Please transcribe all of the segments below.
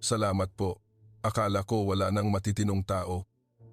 salamat po. Akala ko wala nang matitinong tao.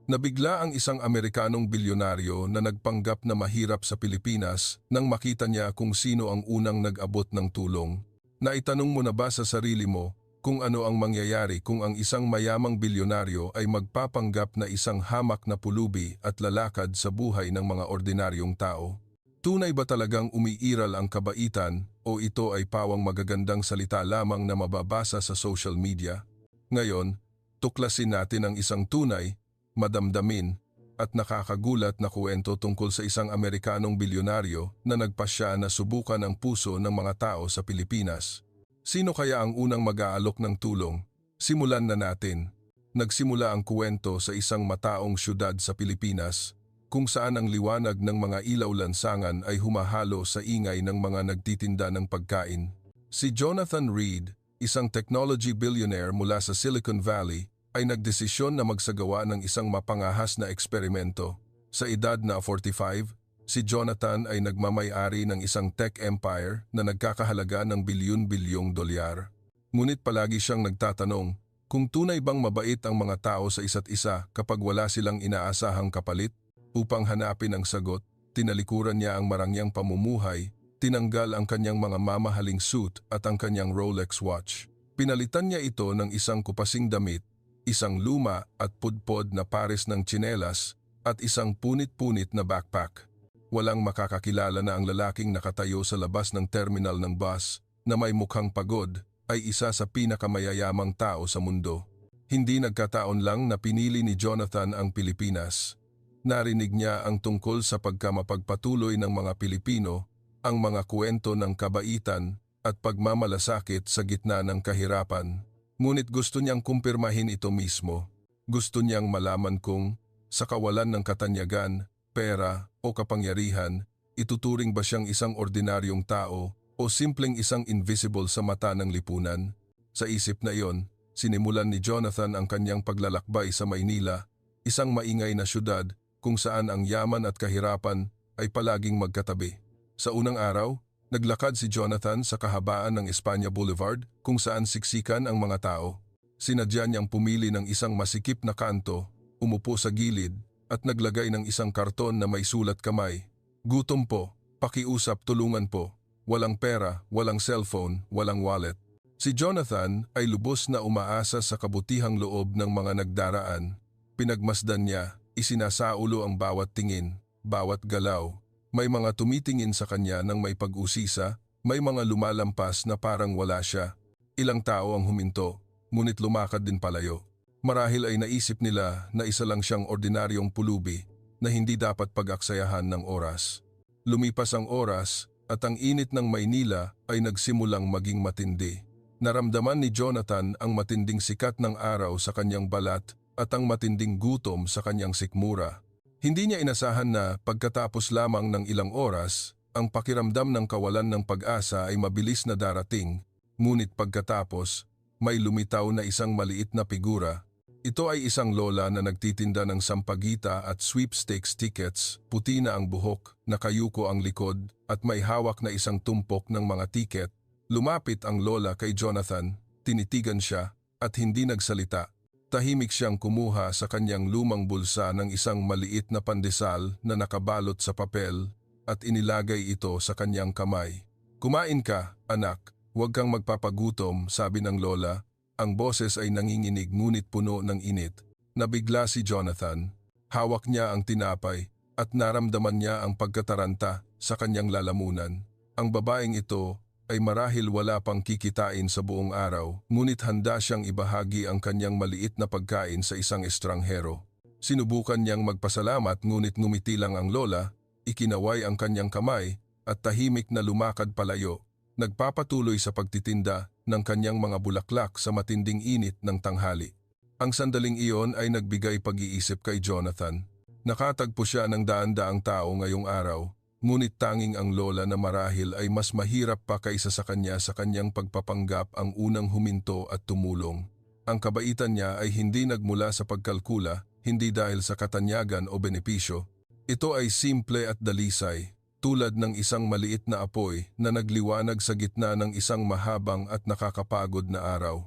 Nabigla ang isang Amerikanong bilyonaryo na nagpanggap na mahirap sa Pilipinas nang makita niya kung sino ang unang nag-abot ng tulong. Naitanong mo na ba sa sarili mo kung ano ang mangyayari kung ang isang mayamang bilyonaryo ay magpapanggap na isang hamak na pulubi at lalakad sa buhay ng mga ordinaryong tao? Tunay ba talagang umiiral ang kabaitan o ito ay pawang magagandang salita lamang na mababasa sa social media? Ngayon, tuklasin natin ang isang tunay, madamdamin at nakakagulat na kwento tungkol sa isang Amerikanong bilyonaryo na nagpasya na subukan ang puso ng mga tao sa Pilipinas. Sino kaya ang unang mag-aalok ng tulong? Simulan na natin. Nagsimula ang kwento sa isang mataong syudad sa Pilipinas, kung saan ang liwanag ng mga ilaw lansangan ay humahalo sa ingay ng mga nagtitinda ng pagkain. Si Jonathan Reed, isang technology billionaire mula sa Silicon Valley, ay nagdesisyon na magsagawa ng isang mapangahas na eksperimento. Sa edad na 45, si Jonathan ay nagmamay-ari ng isang tech empire na nagkakahalaga ng bilyon-bilyong dolyar. Ngunit palagi siyang nagtatanong kung tunay bang mabait ang mga tao sa isa't isa kapag wala silang inaasahang kapalit. Upang hanapin ang sagot, tinalikuran niya ang marangyang pamumuhay, tinanggal ang kanyang mga mamahaling suit at ang kanyang Rolex watch. Pinalitan niya ito ng isang kupasing damit, isang luma at pudpod na pares ng tsinelas at isang punit-punit na backpack. Walang makakakilala na ang lalaking nakatayo sa labas ng terminal ng bus na may mukhang pagod ay isa sa pinakamayayamang tao sa mundo. Hindi nagkataon lang na pinili ni Jonathan ang Pilipinas. Narinig niya ang tungkol sa pagkamapagpatuloy ng mga Pilipino, ang mga kwento ng kabaitan at pagmamalasakit sa gitna ng kahirapan. Ngunit gusto niyang kumpirmahin ito mismo. Gusto niyang malaman kung, sa kawalan ng katanyagan, pera o kapangyarihan, ituturing ba siyang isang ordinaryong tao o simpleng isang invisible sa mata ng lipunan? Sa isip na iyon, sinimulan ni Jonathan ang kanyang paglalakbay sa Maynila, isang maingay na syudad kung saan ang yaman at kahirapan ay palaging magkatabi. Sa unang araw, naglakad si Jonathan sa kahabaan ng Espanya Boulevard kung saan siksikan ang mga tao. Sinadya niyang pumili ng isang masikip na kanto, umupo sa gilid at naglagay ng isang karton na may sulat kamay. Gutom po, pakiusap, tulungan po. Walang pera, walang cellphone, walang wallet. Si Jonathan ay lubos na umaasa sa kabutihang loob ng mga nagdaraan. Pinagmasdan niya, isinasaulo ang bawat tingin, bawat galaw. May mga tumitingin sa kanya ng may pag-usisa, may mga lumalampas na parang wala siya. Ilang tao ang huminto, ngunit lumakad din palayo. Marahil ay naisip nila na isa lang siyang ordinaryong pulubi na hindi dapat pag-aksayahan ng oras. Lumipas ang oras at ang init ng Maynila ay nagsimulang maging matindi. Naramdaman ni Jonathan ang matinding sikat ng araw sa kanyang balat at ang matinding gutom sa kanyang sikmura. Hindi niya inasahan na pagkatapos lamang ng ilang oras, ang pakiramdam ng kawalan ng pag-asa ay mabilis na darating, ngunit pagkatapos, may lumitaw na isang maliit na figura. Ito ay isang lola na nagtitinda ng sampagita at sweepstakes tickets, puti na ang buhok, nakayuko ang likod at may hawak na isang tumpok ng mga tiket. Lumapit ang lola kay Jonathan, tinitigan siya at hindi nagsalita. Tahimik siyang kumuha sa kanyang lumang bulsa ng isang maliit na pandesal na nakabalot sa papel at inilagay ito sa kanyang kamay. Kumain ka, anak, huwag kang magpapagutom, sabi ng lola. Ang boses ay nanginginig ngunit puno ng init. Nabigla si Jonathan. Hawak niya ang tinapay at naramdaman niya ang pagkataranta sa kanyang lalamunan. Ang babaeng ito ay marahil wala pang kikitain sa buong araw, ngunit handa siyang ibahagi ang kanyang maliit na pagkain sa isang estranghero. Sinubukan niyang magpasalamat ngunit ngumiti lang ang lola, ikinaway ang kanyang kamay at tahimik na lumakad palayo, nagpapatuloy sa pagtitinda ng kanyang mga bulaklak sa matinding init ng tanghali. Ang sandaling iyon ay nagbigay pag-iisip kay Jonathan. Nakatagpo siya ng daan-daang tao ngayong araw, ngunit tanging ang lola na marahil ay mas mahirap pa kaysa sa kanyang pagpapanggap ang unang huminto at tumulong. Ang kabaitan niya ay hindi nagmula sa pagkalkula, hindi dahil sa katanyagan o benepisyo. Ito ay simple at dalisay, tulad ng isang maliit na apoy na nagliwanag sa gitna ng isang mahabang at nakakapagod na araw.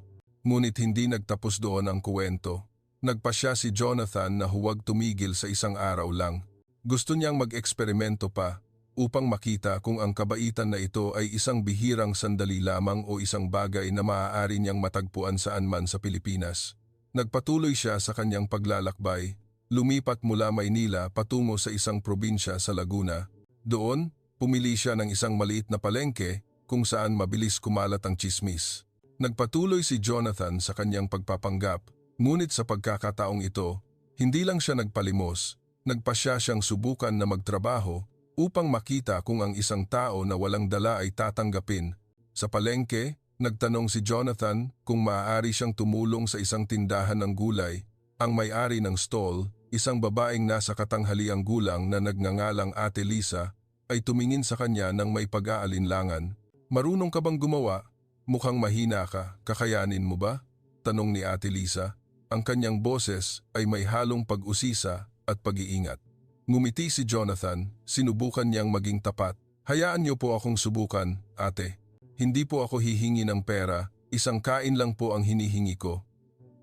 Ngunit hindi nagtapos doon ang kuwento. Nagpasya si Jonathan na huwag tumigil sa isang araw lang. Gusto niyang mag-eksperimento pa upang makita kung ang kabaitan na ito ay isang bihirang sandali lamang o isang bagay na maaari niyang matagpuan saan man sa Pilipinas. Nagpatuloy siya sa kanyang paglalakbay. Lumipat mula Maynila patungo sa isang probinsya sa Laguna. Doon, pumili siya ng isang maliit na palengke kung saan mabilis kumalat ang tsismis. Nagpatuloy si Jonathan sa kanyang pagpapanggap, ngunit sa pagkakataong ito, hindi lang siya nagpalimos, nagpasya siyang subukan na magtrabaho upang makita kung ang isang tao na walang dala ay tatanggapin. Sa palengke, nagtanong si Jonathan kung maaari siyang tumulong sa isang tindahan ng gulay. Ang may-ari ng stall, isang babaeng nasa katanghaliang gulang na nagngangalang Ate Lisa, ay tumingin sa kanya ng may pag-aalinlangan. "Marunong ka bang gumawa? Mukhang mahina ka, kakayanin mo ba?" tanong ni Ate Lisa. Ang kanyang boses ay may halong pag-usisa at pag-iingat. Ngumiti si Jonathan, sinubukan niyang maging tapat. "Hayaan niyo po akong subukan, ate. Hindi po ako hihingi ng pera, isang kain lang po ang hinihingi ko."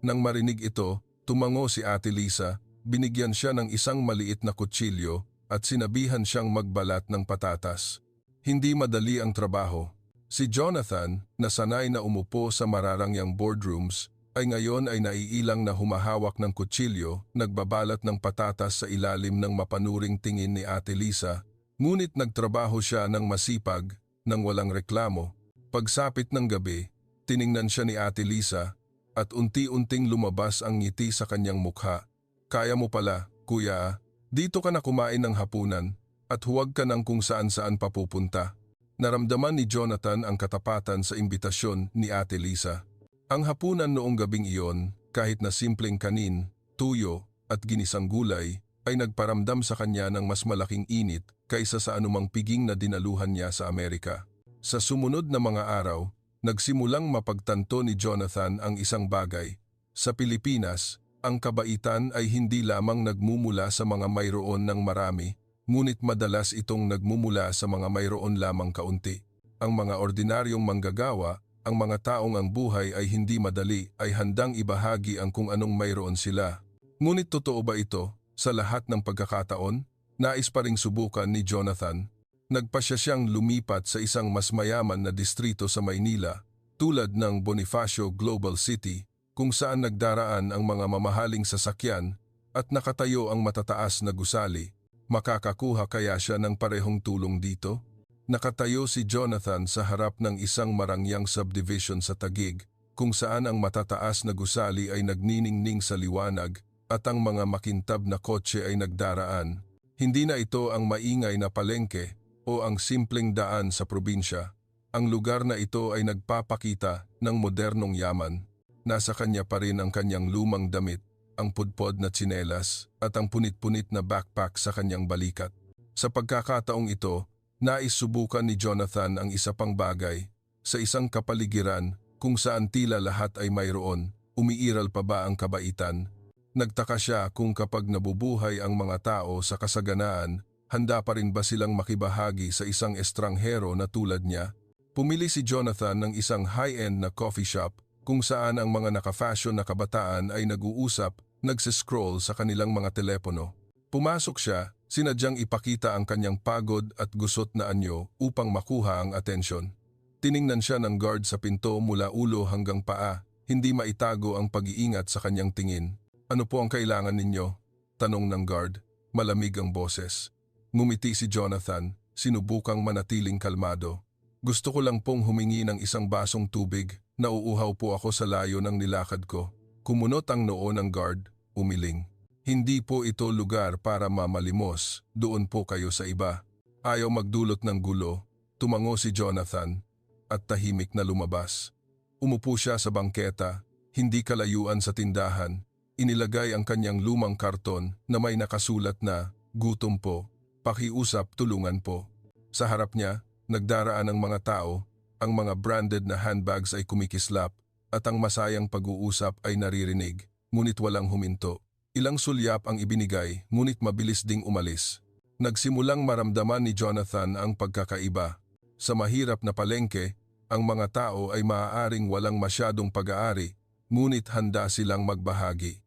Nang marinig ito, tumango si Ate Lisa, binigyan siya ng isang maliit na kutsilyo at sinabihan siyang magbalat ng patatas. Hindi madali ang trabaho. Si Jonathan, na sanay na umupo sa mararangyang boardrooms, ay ngayon ay naiilang na humahawak ng kutsilyo, nagbabalat ng patatas sa ilalim ng mapanuring tingin ni Ate Lisa, ngunit nagtrabaho siya ng masipag, nang walang reklamo. Pagsapit ng gabi, tiningnan siya ni Ate Lisa at unti-unting lumabas ang ngiti sa kanyang mukha. "Kaya mo pala, kuya. Dito ka na kumain ng hapunan at huwag ka nang kung saan-saan papupunta." Naramdaman ni Jonathan ang katapatan sa imbitasyon ni Ate Lisa. Ang hapunan noong gabing iyon, kahit na simpleng kanin, tuyo at ginisang gulay, ay nagparamdam sa kanya ng mas malaking init kaysa sa anumang piging na dinaluhan niya sa Amerika. Sa sumunod na mga araw, nagsimulang mapagtanto ni Jonathan ang isang bagay. Sa Pilipinas, ang kabaitan ay hindi lamang nagmumula sa mga mayroon ng marami, ngunit madalas itong nagmumula sa mga mayroon lamang kaunti. Ang mga ordinaryong manggagawa, ang mga taong ang buhay ay hindi madali, ay handang ibahagi ang kung anong mayroon sila. Ngunit totoo ba ito? Sa lahat ng pagkakataon, nais pa ring subukan ni Jonathan. Nagpasya siyang lumipat sa isang mas mayaman na distrito sa Maynila, tulad ng Bonifacio Global City, kung saan nagdaraan ang mga mamahaling sasakyan at nakatayo ang matataas na gusali. Makakakuha kaya siya ng parehong tulong dito? Nakatayo si Jonathan sa harap ng isang marangyang subdivision sa Taguig, kung saan ang matataas na gusali ay nagniningning sa liwanag at ang mga makintab na kotse ay nagdaraan. Hindi na ito ang maingay na palengke o ang simpleng daan sa probinsya. Ang lugar na ito ay nagpapakita ng modernong yaman. Nasa kanya pa rin ang kanyang lumang damit, ang pudpod na tsinelas at ang punit-punit na backpack sa kanyang balikat. Sa pagkakataong ito, nais subukan ni Jonathan ang isa pang bagay. Sa isang kapaligiran kung saan tila lahat ay mayroon, umiiral pa ba ang kabaitan? Nagtaka siya kung kapag nabubuhay ang mga tao sa kasaganaan, handa pa rin ba silang makibahagi sa isang estranghero na tulad niya? Pumili si Jonathan ng isang high-end na coffee shop kung saan ang mga naka-fashion na kabataan ay nag-uusap, nagsiscroll sa kanilang mga telepono. Pumasok siya, sinadyang ipakita ang kanyang pagod at gusot na anyo upang makuha ang atensyon. Tiningnan siya ng guard sa pinto mula ulo hanggang paa, hindi maitago ang pag-iingat sa kanyang tingin. "Ano po ang kailangan ninyo?" tanong ng guard. Malamig ang boses. Ngumiti si Jonathan, sinubukang manatiling kalmado. "Gusto ko lang pong humingi ng isang basong tubig. Nauuhaw po ako sa layo ng nilakad ko." Kumunot ang noo ng guard, umiling. "Hindi po ito lugar para mamalimos, doon po kayo sa iba." Ayaw magdulot ng gulo, tumango si Jonathan at tahimik na lumabas. Umupo siya sa bangketa, hindi kalayuan sa tindahan. Inilagay ang kanyang lumang karton na may nakasulat na, "Gutom po, pakiusap, tulungan po." Sa harap niya, nagdaraan ang mga tao, ang mga branded na handbags ay kumikislap at ang masayang pag-uusap ay naririnig, ngunit walang huminto. Ilang sulyap ang ibinigay, ngunit mabilis ding umalis. Nagsimulang maramdaman ni Jonathan ang pagkakaiba. Sa mahirap na palengke, ang mga tao ay maaaring walang masyadong pag-aari, ngunit handa silang magbahagi.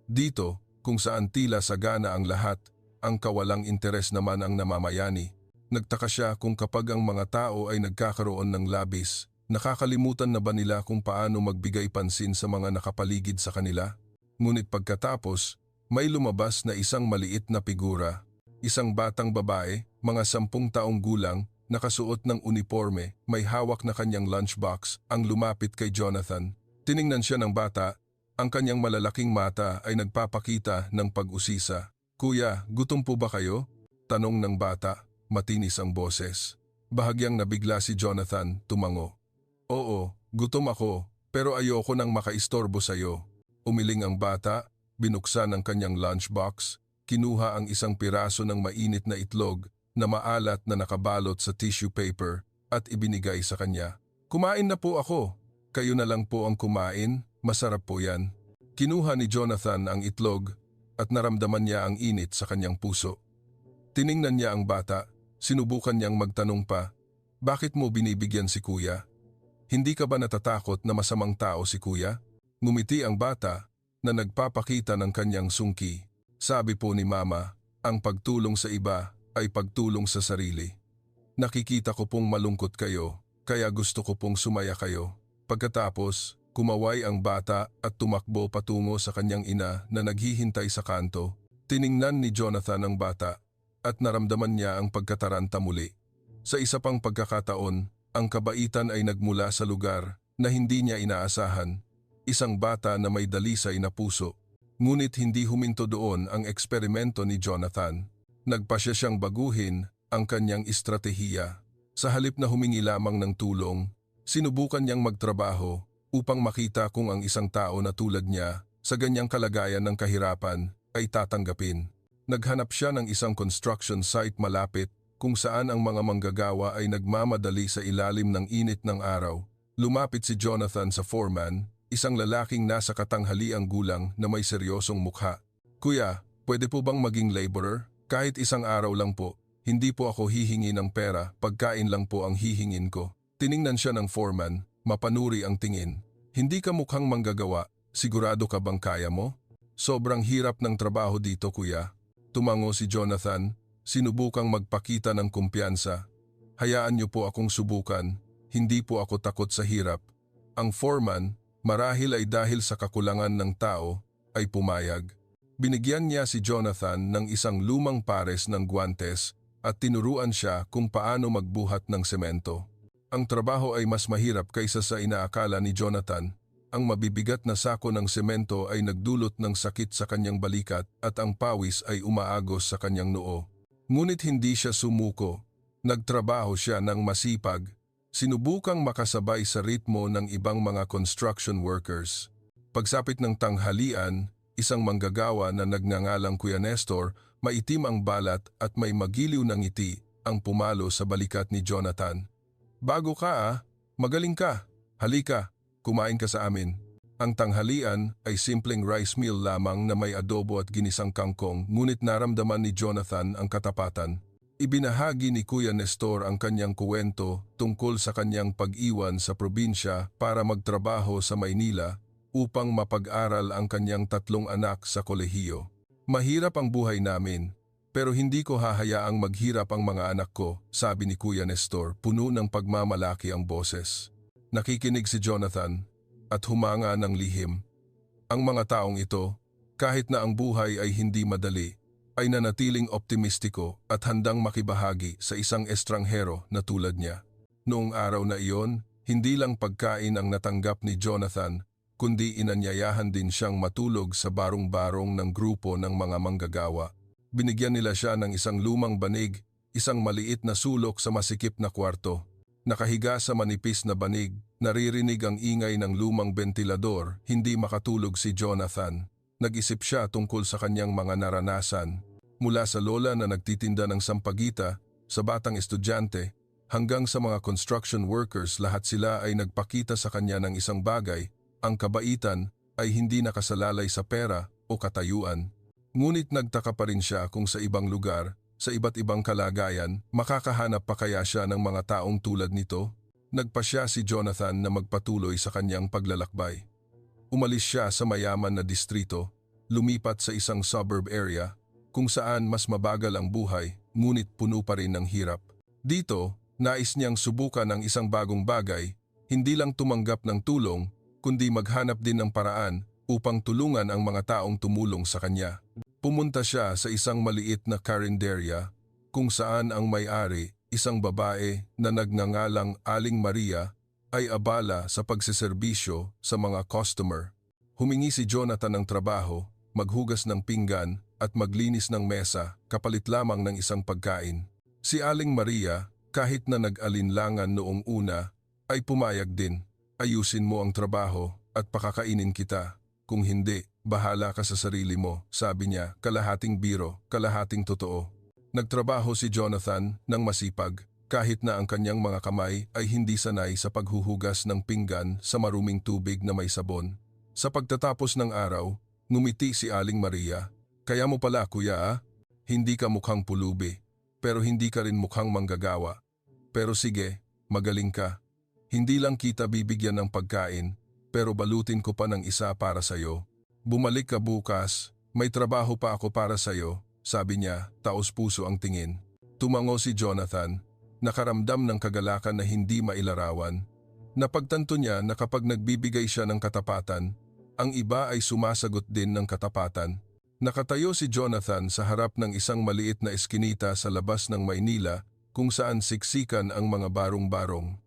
Dito, kung saan tila sagana ang lahat, ang kawalang interes naman ang namamayani. Nagtaka siya kung kapag ang mga tao ay nagkakaroon ng labis, nakakalimutan na ba nila kung paano magbigay pansin sa mga nakapaligid sa kanila? Ngunit pagkatapos, may lumabas na isang maliit na figura. Isang batang babae, mga 10 taong gulang, nakasuot ng uniforme, may hawak na kanyang lunchbox, ang lumapit kay Jonathan. Tiningnan siya ng bata, ang kanyang malalaking mata ay nagpapakita ng pag-usisa. "Kuya, gutom po ba kayo?" tanong ng bata, matinis ang boses. Bahagyang nabigla si Jonathan, tumango. "Oo, gutom ako, pero ayoko nang makaistorbo sa'yo." Umiling ang bata, binuksan ang kanyang lunchbox, kinuha ang isang piraso ng mainit na itlog na maalat na nakabalot sa tissue paper at ibinigay sa kanya. "Kumain na po ako. Kayo na lang po ang kumain, masarap po yan." Kinuha ni Jonathan ang itlog at naramdaman niya ang init sa kanyang puso. Tiningnan niya ang bata, sinubukan niyang magtanong pa, "Bakit mo binibigyan si kuya? Hindi ka ba natatakot na masamang tao si kuya?" Ngumiti ang bata na nagpapakita ng kanyang sungki. "Sabi po ni mama, ang pagtulong sa iba ay pagtulong sa sarili. Nakikita ko pong malungkot kayo, kaya gusto ko pong sumaya kayo." Pagkatapos, kumaway ang bata at tumakbo patungo sa kanyang ina na naghihintay sa kanto. Tiningnan ni Jonathan ang bata at naramdaman niya ang pagkataranta muli. Sa isa pang pagkakataon, ang kabaitan ay nagmula sa lugar na hindi niya inaasahan. Isang bata na may dalisay na puso. Ngunit hindi huminto doon ang eksperimento ni Jonathan. Nagpasya siyang baguhin ang kanyang estratehiya. Sa halip na humingi lamang ng tulong, sinubukan niyang magtrabaho upang makita kung ang isang tao na tulad niya sa ganyang kalagayan ng kahirapan ay tatanggapin. Naghanap siya ng isang construction site malapit kung saan ang mga manggagawa ay nagmamadali sa ilalim ng init ng araw. Lumapit si Jonathan sa foreman, isang lalaking nasa katanghaliang gulang na may seryosong mukha. "Kuya, pwede po bang maging laborer? Kahit isang araw lang po. Hindi po ako hihingi ng pera, pagkain lang po ang hihingin ko." Tiningnan siya ng foreman, mapanuri ang tingin. "Hindi ka mukhang manggagawa, sigurado ka bang kaya mo?" "Sobrang hirap ng trabaho dito, kuya." Tumango si Jonathan, sinubukang magpakita ng kumpiyansa. "Hayaan niyo po akong subukan, hindi po ako takot sa hirap." Ang foreman, marahil ay dahil sa kakulangan ng tao, ay pumayag. Binigyan niya si Jonathan ng isang lumang pares ng guwantes at tinuruan siya kung paano magbuhat ng semento. Ang trabaho ay mas mahirap kaysa sa inaakala ni Jonathan. Ang mabibigat na sako ng semento ay nagdulot ng sakit sa kanyang balikat at ang pawis ay umaagos sa kanyang noo. Ngunit hindi siya sumuko. Nagtrabaho siya ng masipag. Sinubukang makasabay sa ritmo ng ibang mga construction workers. Pagsapit ng tanghalian, isang manggagawa na nagngangalang Kuya Nestor, maitim ang balat at may magiliw na ngiti ang pumalo sa balikat ni Jonathan. "Bago ka ah, magaling ka. Halika, kumain ka sa amin." Ang tanghalian ay simpleng rice meal lamang na may adobo at ginisang kangkong, ngunit naramdaman ni Jonathan ang katapatan. Ibinahagi ni Kuya Nestor ang kanyang kuwento tungkol sa kanyang pag-iwan sa probinsya para magtrabaho sa Maynila upang mapag-aral ang kanyang 3 anak sa kolehiyo. "Mahirap ang buhay namin, pero hindi ko hahayaang maghirap ang mga anak ko," sabi ni Kuya Nestor, puno ng pagmamalaki ang boses. Nakikinig si Jonathan at humanga ng lihim. Ang mga taong ito, kahit na ang buhay ay hindi madali, ay nanatiling optimistiko at handang makibahagi sa isang estranghero na tulad niya. Noong araw na iyon, hindi lang pagkain ang natanggap ni Jonathan, kundi inanyayahan din siyang matulog sa barong-barong ng grupo ng mga manggagawa. Binigyan nila siya ng isang lumang banig, isang maliit na sulok sa masikip na kwarto. Nakahiga sa manipis na banig, naririnig ang ingay ng lumang bentilador, hindi makatulog si Jonathan. Nag-isip siya tungkol sa kanyang mga naranasan. Mula sa lola na nagtitinda ng sampagita, sa batang estudyante, hanggang sa mga construction workers, lahat sila ay nagpakita sa kanya ng isang bagay. Ang kabaitan ay hindi nakasalalay sa pera o katayuan. Ngunit nagtaka pa rin siya kung sa ibang lugar, sa iba't ibang kalagayan, makakahanap pa kaya siya ng mga taong tulad nito? Nagpasya si Jonathan na magpatuloy sa kanyang paglalakbay. Umalis siya sa mayaman na distrito, lumipat sa isang suburb area kung saan mas mabagal ang buhay ngunit puno pa rin ng hirap. Dito, nais niyang subukan ang isang bagong bagay, hindi lang tumanggap ng tulong kundi maghanap din ng paraan upang tulungan ang mga taong tumulong sa kanya. Pumunta siya sa isang maliit na karinderya kung saan ang may-ari, isang babae na nagngangalang Aling Maria, ay abala sa pagseserbisyo sa mga customer. Humingi si Jonathan ng trabaho, maghugas ng pinggan at maglinis ng mesa kapalit lamang ng isang pagkain. Si Aling Maria, kahit na nag-alinlangan noong una, ay pumayag din. Ayusin mo ang trabaho at pakakainin kita. Kung hindi, bahala ka sa sarili mo, sabi niya, kalahating biro, kalahating totoo. Nagtrabaho si Jonathan ng masipag, kahit na ang kanyang mga kamay ay hindi sanay sa paghuhugas ng pinggan sa maruming tubig na may sabon. Sa pagtatapos ng araw, ngumiti si Aling Maria. Kaya mo pala kuya ah? Hindi ka mukhang pulubi, pero hindi ka rin mukhang manggagawa. Pero sige, magaling ka. Hindi lang kita bibigyan ng pagkain, pero balutin ko pa ng isa para sayo. Bumalik ka bukas, may trabaho pa ako para sayo, sabi niya, taos puso ang tingin. Tumango si Jonathan, nakaramdam ng kagalakan na hindi mailarawan. Napagtanto niya na kapag nagbibigay siya ng katapatan, ang iba ay sumasagot din ng katapatan. Nakatayo si Jonathan sa harap ng isang maliit na eskinita sa labas ng Maynila kung saan siksikan ang mga barong-barong.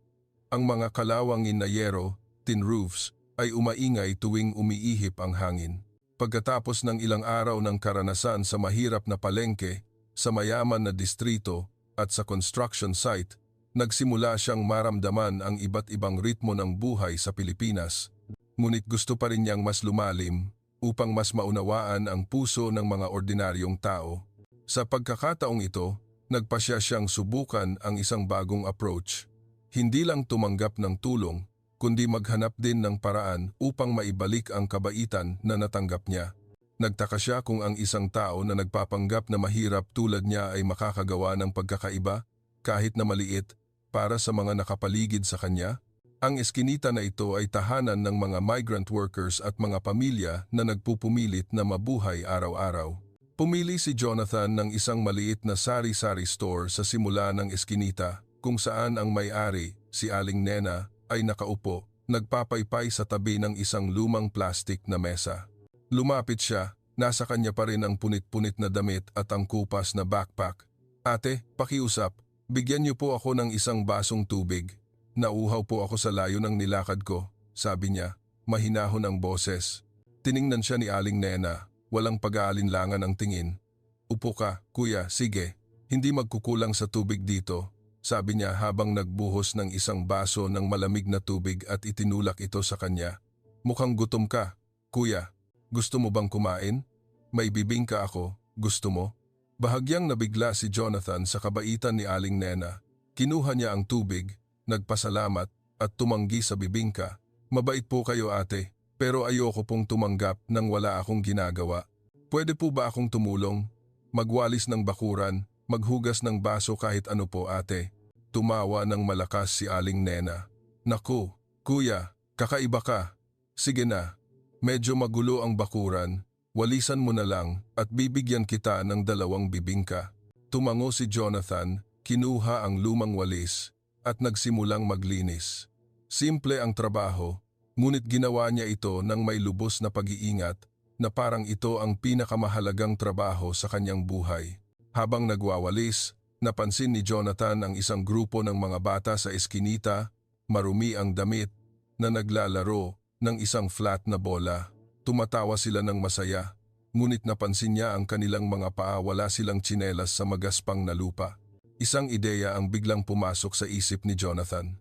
Ang mga kalawangin na yero, tin roofs, ay umaingay tuwing umiihip ang hangin. Pagkatapos ng ilang araw ng karanasan sa mahirap na palengke, sa mayaman na distrito, at sa construction site, nagsimula siyang maramdaman ang iba't ibang ritmo ng buhay sa Pilipinas. Ngunit gusto pa rin niyang mas lumalim upang mas maunawaan ang puso ng mga ordinaryong tao. Sa pagkakataong ito, nagpasya siyang subukan ang isang bagong approach. Hindi lang tumanggap ng tulong, kundi maghanap din ng paraan upang maibalik ang kabaitan na natanggap niya. Nagtaka siya kung ang isang tao na nagpapanggap na mahirap tulad niya ay makakagawa ng pagkakaiba, kahit na maliit, para sa mga nakapaligid sa kanya. Ang eskinita na ito ay tahanan ng mga migrant workers at mga pamilya na nagpupumilit na mabuhay araw-araw. Pumili si Jonathan ng isang maliit na sari-sari store sa simula ng eskinita, kung saan ang may-ari, si Aling Nena, ay nakaupo, nagpapaypay sa tabi ng isang lumang plastic na mesa. Lumapit siya, nasa kanya pa rin ang punit-punit na damit at ang kupas na backpack. Ate, pakiusap, bigyan niyo po ako ng isang basong tubig. Nauuhaw po ako sa layo ng nilakad ko, sabi niya, mahinahon ang boses. Tiningnan siya ni Aling Nena, walang pag-aalinlangan ang tingin. Upo ka, kuya, sige, hindi magkukulang sa tubig dito, sabi niya habang nagbuhos ng isang baso ng malamig na tubig at itinulak ito sa kanya. Mukhang gutom ka, kuya. Gusto mo bang kumain? May bibingka ako, gusto mo? Bahagyang nabigla si Jonathan sa kabaitan ni Aling Nena. Kinuha niya ang tubig, nagpasalamat at tumanggi sa bibingka. Mabait po kayo ate, pero ayoko pong tumanggap nang wala akong ginagawa. Pwede po ba akong tumulong? Magwalis ng bakuran, maghugas ng baso kahit ano po ate. Tumawa ng malakas si Aling Nena. Naku, kuya, kakaiba ka. Sige na. Medyo magulo ang bakuran, walisan mo na lang at bibigyan kita ng 2 bibingka. Tumango si Jonathan, kinuha ang lumang walis at nagsimulang maglinis. Simple ang trabaho, ngunit ginawa niya ito ng may lubos na pag-iingat na parang ito ang pinakamahalagang trabaho sa kanyang buhay. Habang nagwawalis, napansin ni Jonathan ang isang grupo ng mga bata sa eskinita, marumi ang damit, na naglalaro ng isang flat na bola. Tumatawa sila ng masaya, ngunit napansin niya ang kanilang mga paa wala silang tsinelas sa magaspang na lupa. Isang ideya ang biglang pumasok sa isip ni Jonathan.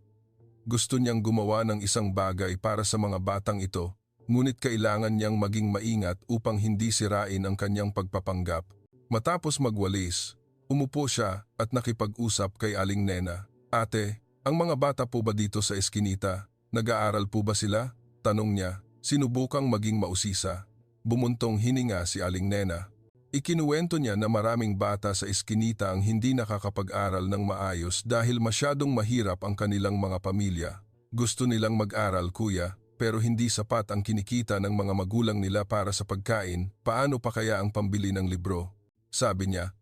Gusto niyang gumawa ng isang bagay para sa mga batang ito, ngunit kailangan niyang maging maingat upang hindi sirain ang kanyang pagpapanggap. Matapos magwalis, umupo siya at nakipag-usap kay Aling Nena. Ate, ang mga bata po ba dito sa eskinita? Nag-aaral po ba sila? Tanong niya, sinubukang maging mausisa. Bumuntong hininga si Aling Nena. Ikinuwento niya na maraming bata sa eskinita ang hindi nakakapag-aral ng maayos dahil masyadong mahirap ang kanilang mga pamilya. Gusto nilang mag-aral kuya, pero hindi sapat ang kinikita ng mga magulang nila para sa pagkain, paano pa kaya ang pambili ng libro? Sabi niya.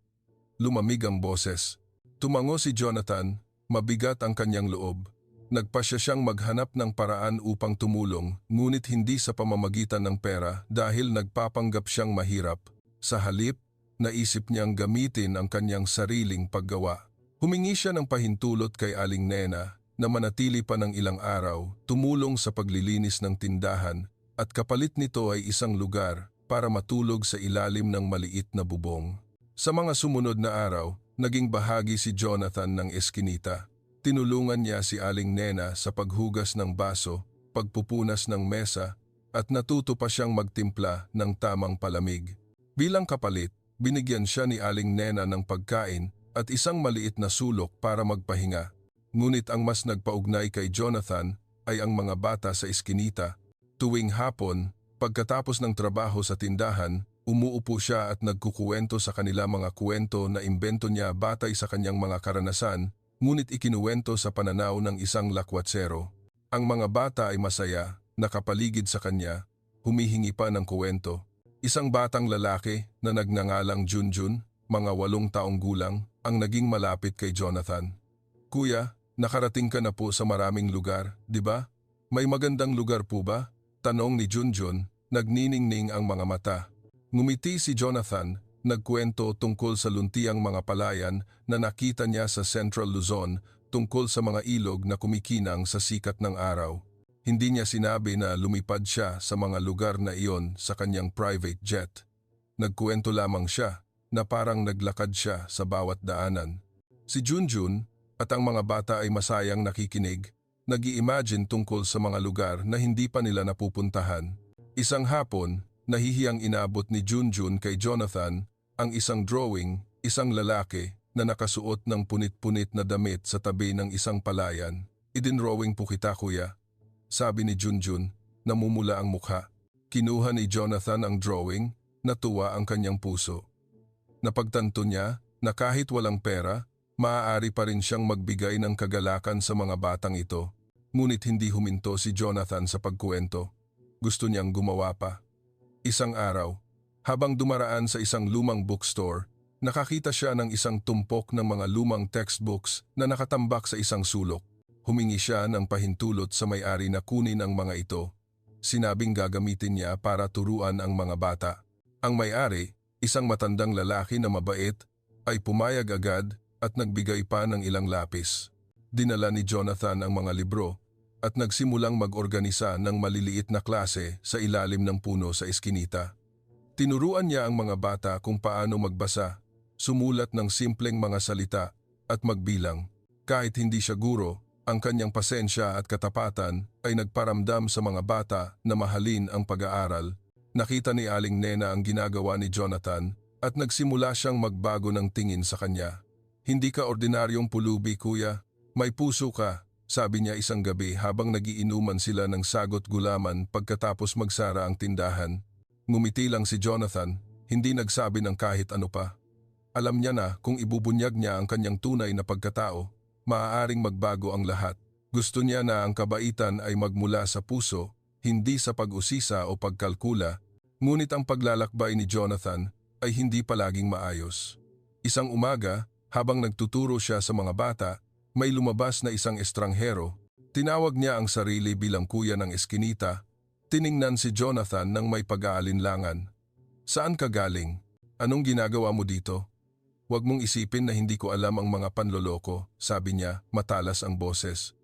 Lumamig ang boses. Tumango si Jonathan, mabigat ang kanyang loob. Nagpasya siyang maghanap ng paraan upang tumulong, ngunit hindi sa pamamagitan ng pera dahil nagpapanggap siyang mahirap. Sa halip, naisip niyang gamitin ang kanyang sariling paggawa. Humingi siya ng pahintulot kay Aling Nena na manatili pa ng ilang araw, tumulong sa paglilinis ng tindahan at kapalit nito ay isang lugar para matulog sa ilalim ng maliit na bubong. Sa mga sumunod na araw, naging bahagi si Jonathan ng eskinita. Tinulungan niya si Aling Nena sa paghugas ng baso, pagpupunas ng mesa, at natuto pa siyang magtimpla ng tamang palamig. Bilang kapalit, binigyan siya ni Aling Nena ng pagkain at isang maliit na sulok para magpahinga. Ngunit ang mas nagpaugnay kay Jonathan ay ang mga bata sa eskinita. Tuwing hapon, pagkatapos ng trabaho sa tindahan, umuupo siya at nagkukuwento sa kanila mga kwento na imbento niya batay sa kanyang mga karanasan, ngunit ikinuwento sa pananaw ng isang lakwatsero. Ang mga bata ay masaya, nakapaligid sa kanya, humihingi pa ng kuwento. Isang batang lalaki na nagngangalang Junjun, mga 8 taong gulang, ang naging malapit kay Jonathan. Kuya, nakarating ka na po sa maraming lugar, di ba? May magandang lugar po ba? Tanong ni Junjun, nagniningning ang mga mata. Ngumiti si Jonathan, nagkwento tungkol sa luntiang mga palayan na nakita niya sa Central Luzon tungkol sa mga ilog na kumikinang sa sikat ng araw. Hindi niya sinabi na lumipad siya sa mga lugar na iyon sa kanyang private jet. Nagkwento lamang siya na parang naglakad siya sa bawat daanan. Si Junjun at ang mga bata ay masayang nakikinig, nag-i-imagine tungkol sa mga lugar na hindi pa nila napupuntahan. Isang hapon, nahihiyang inabot ni Junjun kay Jonathan ang isang drawing, isang lalaki na nakasuot ng punit-punit na damit sa tabi ng isang palayan. Idinrawing po kita, kuya, sabi ni Junjun, namumula ang mukha. Kinuha ni Jonathan ang drawing, natuwa ang kanyang puso. Napagtanto niya na kahit walang pera, maaari pa rin siyang magbigay ng kagalakan sa mga batang ito. Ngunit hindi huminto si Jonathan sa pagkuwento. Gusto niyang gumawa pa. Isang araw, habang dumaraan sa isang lumang bookstore, nakakita siya ng isang tumpok ng mga lumang textbooks na nakatambak sa isang sulok. Humingi siya ng pahintulot sa may-ari na kunin ang mga ito. Sinabing gagamitin niya para turuan ang mga bata. Ang may-ari, isang matandang lalaki na mabait, ay pumayag agad at nagbigay pa ng ilang lapis. Dinala ni Jonathan ang mga libro at nagsimulang mag-organisa ng maliliit na klase sa ilalim ng puno sa eskinita. Tinuruan niya ang mga bata kung paano magbasa, sumulat ng simpleng mga salita at magbilang. Kahit hindi siya guro, ang kanyang pasensya at katapatan ay nagparamdam sa mga bata na mahalin ang pag-aaral. Nakita ni Aling Nena ang ginagawa ni Jonathan at nagsimula siyang magbago ng tingin sa kanya. Hindi ka ordinaryong pulubi, kuya. May puso ka, sabi niya isang gabi habang nagiinuman sila ng sagot gulaman pagkatapos magsara ang tindahan. Ngumiti lang si Jonathan, hindi nagsabi ng kahit ano pa. Alam niya na kung ibubunyag niya ang kanyang tunay na pagkatao, maaaring magbago ang lahat. Gusto niya na ang kabaitan ay magmula sa puso, hindi sa pag-usisa o pagkalkula, ngunit ang paglalakbay ni Jonathan ay hindi palaging maayos. Isang umaga, habang nagtuturo siya sa mga bata, may lumabas na isang estranghero. Tinawag niya ang sarili bilang kuya ng eskinita. Tiningnan si Jonathan ng may pag-aalinlangan. Saan ka galing? Anong ginagawa mo dito? Huwag mong isipin na hindi ko alam ang mga panloloko, sabi niya, matalas ang boses.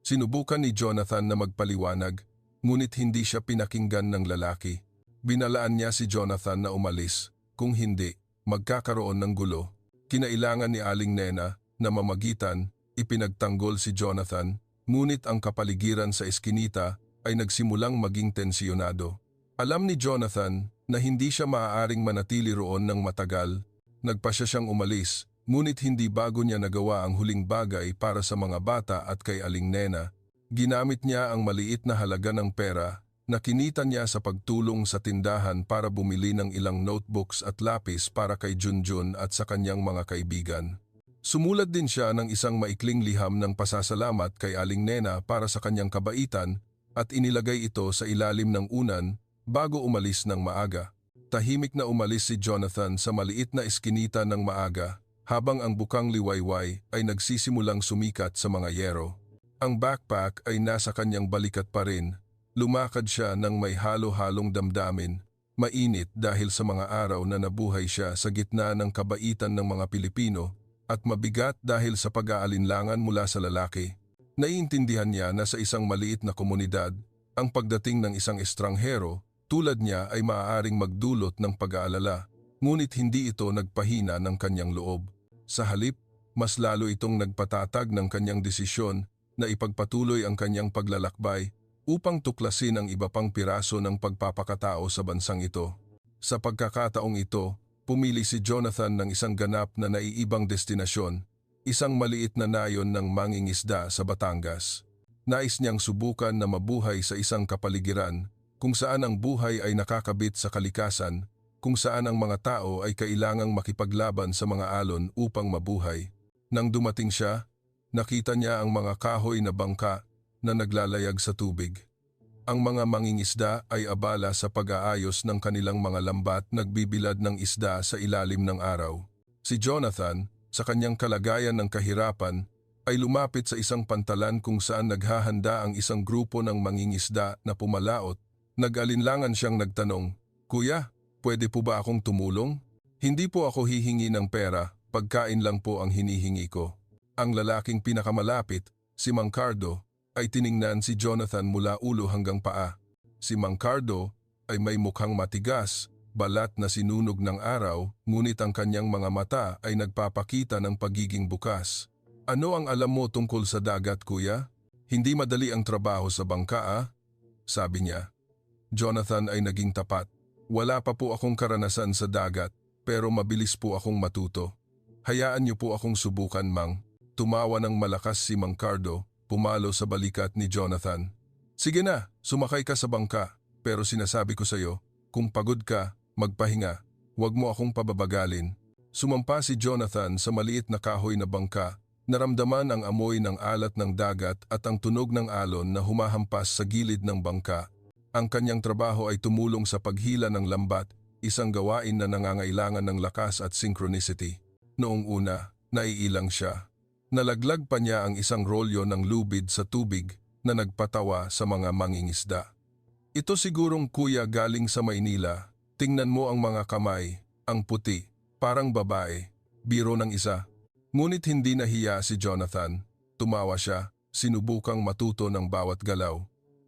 Sinubukan ni Jonathan na magpaliwanag, ngunit hindi siya pinakinggan ng lalaki. Binalaan niya si Jonathan na umalis. Kung hindi, magkakaroon ng gulo. Kinailangan ni Aling Nena na mamagitan, ipinagtanggol si Jonathan, ngunit ang kapaligiran sa eskinita ay nagsimulang maging tensyonado. Alam ni Jonathan na hindi siya maaaring manatili roon ng matagal. Nagpasya siyang umalis, ngunit hindi bago niya nagawa ang huling bagay para sa mga bata at kay Aling Nena. Ginamit niya ang maliit na halaga ng pera na kinita niya sa pagtulong sa tindahan para bumili ng ilang notebooks at lapis para kay Junjun at sa kanyang mga kaibigan. Sumulat din siya ng isang maikling liham ng pasasalamat kay Aling Nena para sa kanyang kabaitan at inilagay ito sa ilalim ng unan bago umalis ng maaga. Tahimik na umalis si Jonathan sa maliit na eskinita ng maaga habang ang bukang liwayway ay nagsisimulang sumikat sa mga yero. Ang backpack ay nasa kanyang balikat pa rin. Lumakad siya ng may halo-halong damdamin, mainit dahil sa mga araw na nabuhay siya sa gitna ng kabaitan ng mga Pilipino at mabigat dahil sa pag-aalinlangan mula sa lalaki. Naiintindihan niya na sa isang maliit na komunidad, ang pagdating ng isang estranghero tulad niya ay maaaring magdulot ng pag-aalala, ngunit hindi ito nagpahina ng kanyang loob. Sa halip, mas lalo itong nagpatatag ng kanyang desisyon na ipagpatuloy ang kanyang paglalakbay upang tuklasin ang iba pang piraso ng pagpapakatao sa bansang ito. Sa pagkakataong ito, pumili si Jonathan ng isang ganap na naiibang destinasyon, isang maliit na nayon ng mangingisda sa Batangas. Nais niyang subukan na mabuhay sa isang kapaligiran kung saan ang buhay ay nakakabit sa kalikasan, kung saan ang mga tao ay kailangang makipaglaban sa mga alon upang mabuhay. Nang dumating siya, nakita niya ang mga kahoy na bangka na naglalayag sa tubig. Ang mga mangingisda ay abala sa pag-aayos ng kanilang mga lambat nagbibilad ng isda sa ilalim ng araw. Si Jonathan, sa kanyang kalagayan ng kahirapan, ay lumapit sa isang pantalan kung saan naghahanda ang isang grupo ng mangingisda na pumalaot. Nag-alinlangan siyang nagtanong, "Kuya, pwede po ba akong tumulong? Hindi po ako hihingi ng pera, pagkain lang po ang hinihingi ko." Ang lalaking pinakamalapit, si Mang Cardo, ay tiningnan si Jonathan mula ulo hanggang paa. Si Mang Cardo ay may mukhang matigas, balat na sinunog ng araw, ngunit ang kanyang mga mata ay nagpapakita ng pagiging bukas. "Ano ang alam mo tungkol sa dagat, kuya? Hindi madali ang trabaho sa bangka, ah?" sabi niya. Jonathan ay naging tapat. "Wala pa po akong karanasan sa dagat, pero mabilis po akong matuto. Hayaan niyo po akong subukan, Mang." Tumawa ng malakas si Mang Cardo, pumalo sa balikat ni Jonathan. "Sige na, sumakay ka sa bangka, pero sinasabi ko sa'yo, kung pagod ka, magpahinga, huwag mo akong pababagalin." Sumampa si Jonathan sa maliit na kahoy na bangka, naramdaman ang amoy ng alat ng dagat at ang tunog ng alon na humahampas sa gilid ng bangka. Ang kanyang trabaho ay tumulong sa paghila ng lambat, isang gawain na nangangailangan ng lakas at synchronicity. Noong una, naiilang siya. Nalaglag pa niya ang isang rolyo ng lubid sa tubig na nagpatawa sa mga mangingisda. "Ito sigurong kuya galing sa Maynila. Tingnan mo ang mga kamay, ang puti, parang babae." Biro ng isa. Ngunit hindi nahiya si Jonathan. Tumawa siya, sinubukang matuto ng bawat galaw.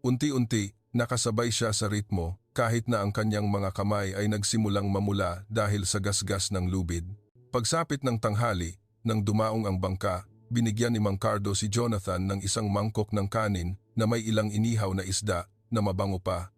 Unti-unti, nakasabay siya sa ritmo kahit na ang kanyang mga kamay ay nagsimulang mamula dahil sa gasgas ng lubid. Pagsapit ng tanghali, nang dumaong ang bangka, binigyan ni Mang Cardo si Jonathan ng isang mangkok ng kanin na may ilang inihaw na isda na mabango pa.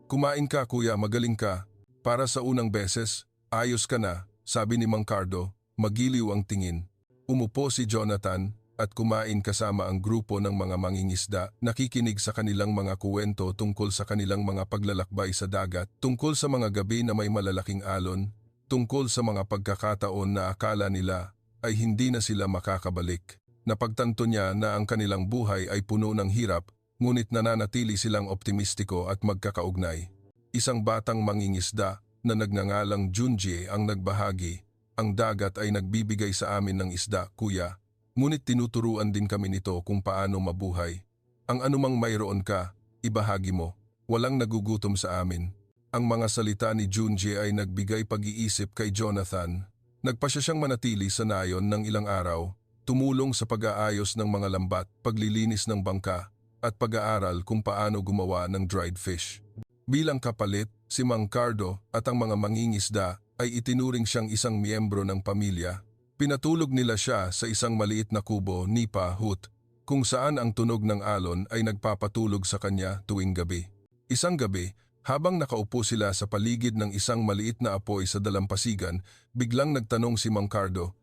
"Kumain ka kuya, magaling ka. Para sa unang beses, ayos ka na," sabi ni Mang Cardo, magiliw ang tingin. Umupo si Jonathan at kumain kasama ang grupo ng mga mangingisda, nakikinig sa kanilang mga kuwento tungkol sa kanilang mga paglalakbay sa dagat, tungkol sa mga gabi na may malalaking alon, tungkol sa mga pagkakataon na akala nila ay hindi na sila makakabalik. Napagtanto niya na ang kanilang buhay ay puno ng hirap, ngunit nananatili silang optimistiko at magkakaugnay. Isang batang mangingisda na nagngangalang Junji ang nagbahagi, "Ang dagat ay nagbibigay sa amin ng isda, kuya. Ngunit tinuturuan din kami nito kung paano mabuhay. Ang anumang mayroon ka, ibahagi mo. Walang nagugutom sa amin." Ang mga salita ni Junji ay nagbigay pag-iisip kay Jonathan. Nagpasya siyang manatili sa nayon ng ilang araw, tumulong sa pag-aayos ng mga lambat, paglilinis ng bangka, at pag-aaral kung paano gumawa ng dried fish. Bilang kapalit, si Mang Cardo at ang mga mangingisda ay itinuring siyang isang miyembro ng pamilya. Pinatulog nila siya sa isang maliit na kubo, nipa hut, kung saan ang tunog ng alon ay nagpapatulog sa kanya tuwing gabi. Isang gabi, habang nakaupo sila sa paligid ng isang maliit na apoy sa dalampasigan, biglang nagtanong si Mang Cardo,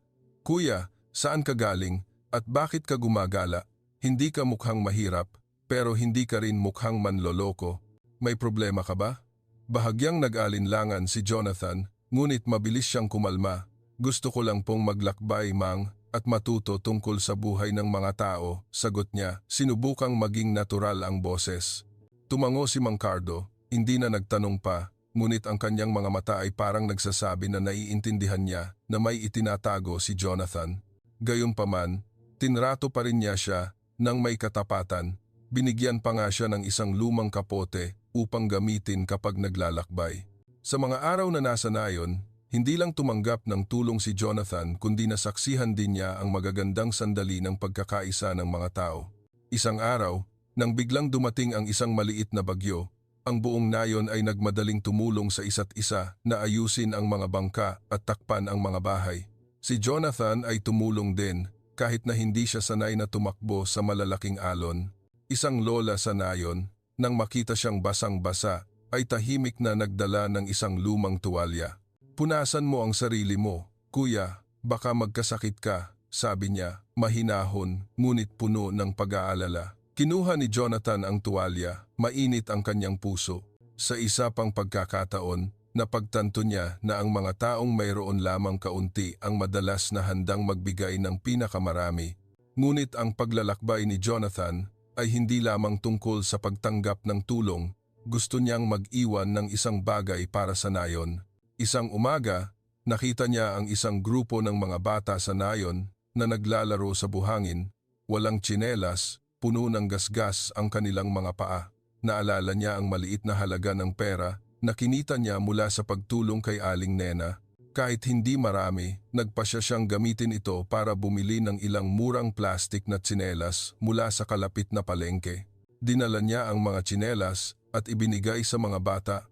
"Kuya, saan ka galing at bakit ka gumagala? Hindi ka mukhang mahirap, pero hindi ka rin mukhang manloloko. May problema ka ba?" Bahagyang nag-alinlangan si Jonathan, ngunit mabilis siyang kumalma. "Gusto ko lang pong maglakbay, Mang, at matuto tungkol sa buhay ng mga tao," sagot niya, sinubukang maging natural ang boses. Tumango si Mang Cardo, hindi na nagtanong pa, ngunit ang kanyang mga mata ay parang nagsasabi na naiintindihan niya na may itinatago si Jonathan. Gayunpaman, tinrato pa rin niya siya ng may katapatan. Binigyan pa nga siya ng isang lumang kapote upang gamitin kapag naglalakbay. Sa mga araw na nasa nayon, hindi lang tumanggap ng tulong si Jonathan kundi nasaksihan din niya ang magagandang sandali ng pagkakaisa ng mga tao. Isang araw, nang biglang dumating ang isang maliit na bagyo, ang buong nayon ay nagmadaling tumulong sa isa't isa na ayusin ang mga bangka at takpan ang mga bahay. Si Jonathan ay tumulong din kahit na hindi siya sanay na tumakbo sa malalaking alon. Isang lola sa nayon, nang makita siyang basang-basa, ay tahimik na nagdala ng isang lumang tuwalya. "Punasan mo ang sarili mo, kuya, baka magkasakit ka," sabi niya, mahinahon ngunit puno ng pag-aalala. Kinuha ni Jonathan ang tuwalya, mainit ang kanyang puso. Sa isa pang pagkakataon, napagtanto niya na ang mga taong mayroon lamang kaunti ang madalas na handang magbigay ng pinakamarami. Ngunit ang paglalakbay ni Jonathan ay hindi lamang tungkol sa pagtanggap ng tulong, gusto niyang mag-iwan ng isang bagay para sa nayon. Isang umaga, nakita niya ang isang grupo ng mga bata sa nayon na naglalaro sa buhangin, walang tsinelas, puno ng gasgas ang kanilang mga paa. Naalala niya ang maliit na halaga ng pera na kinita niya mula sa pagtulong kay Aling Nena. Kahit hindi marami, nagpasya siyang gamitin ito para bumili ng ilang murang plastik na tsinelas mula sa kalapit na palengke. Dinala niya ang mga tsinelas at ibinigay sa mga bata.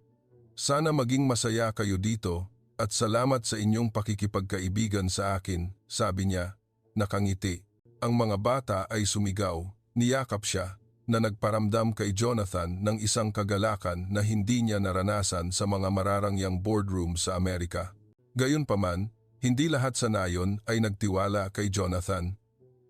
"Sana maging masaya kayo dito at salamat sa inyong pakikipagkaibigan sa akin," sabi niya, nakangiti. Ang mga bata ay sumigaw. Niyakap siya na nagparamdam kay Jonathan ng isang kagalakan na hindi niya naranasan sa mga mararangyang boardroom sa Amerika. Gayunpaman, hindi lahat sa nayon ay nagtiwala kay Jonathan.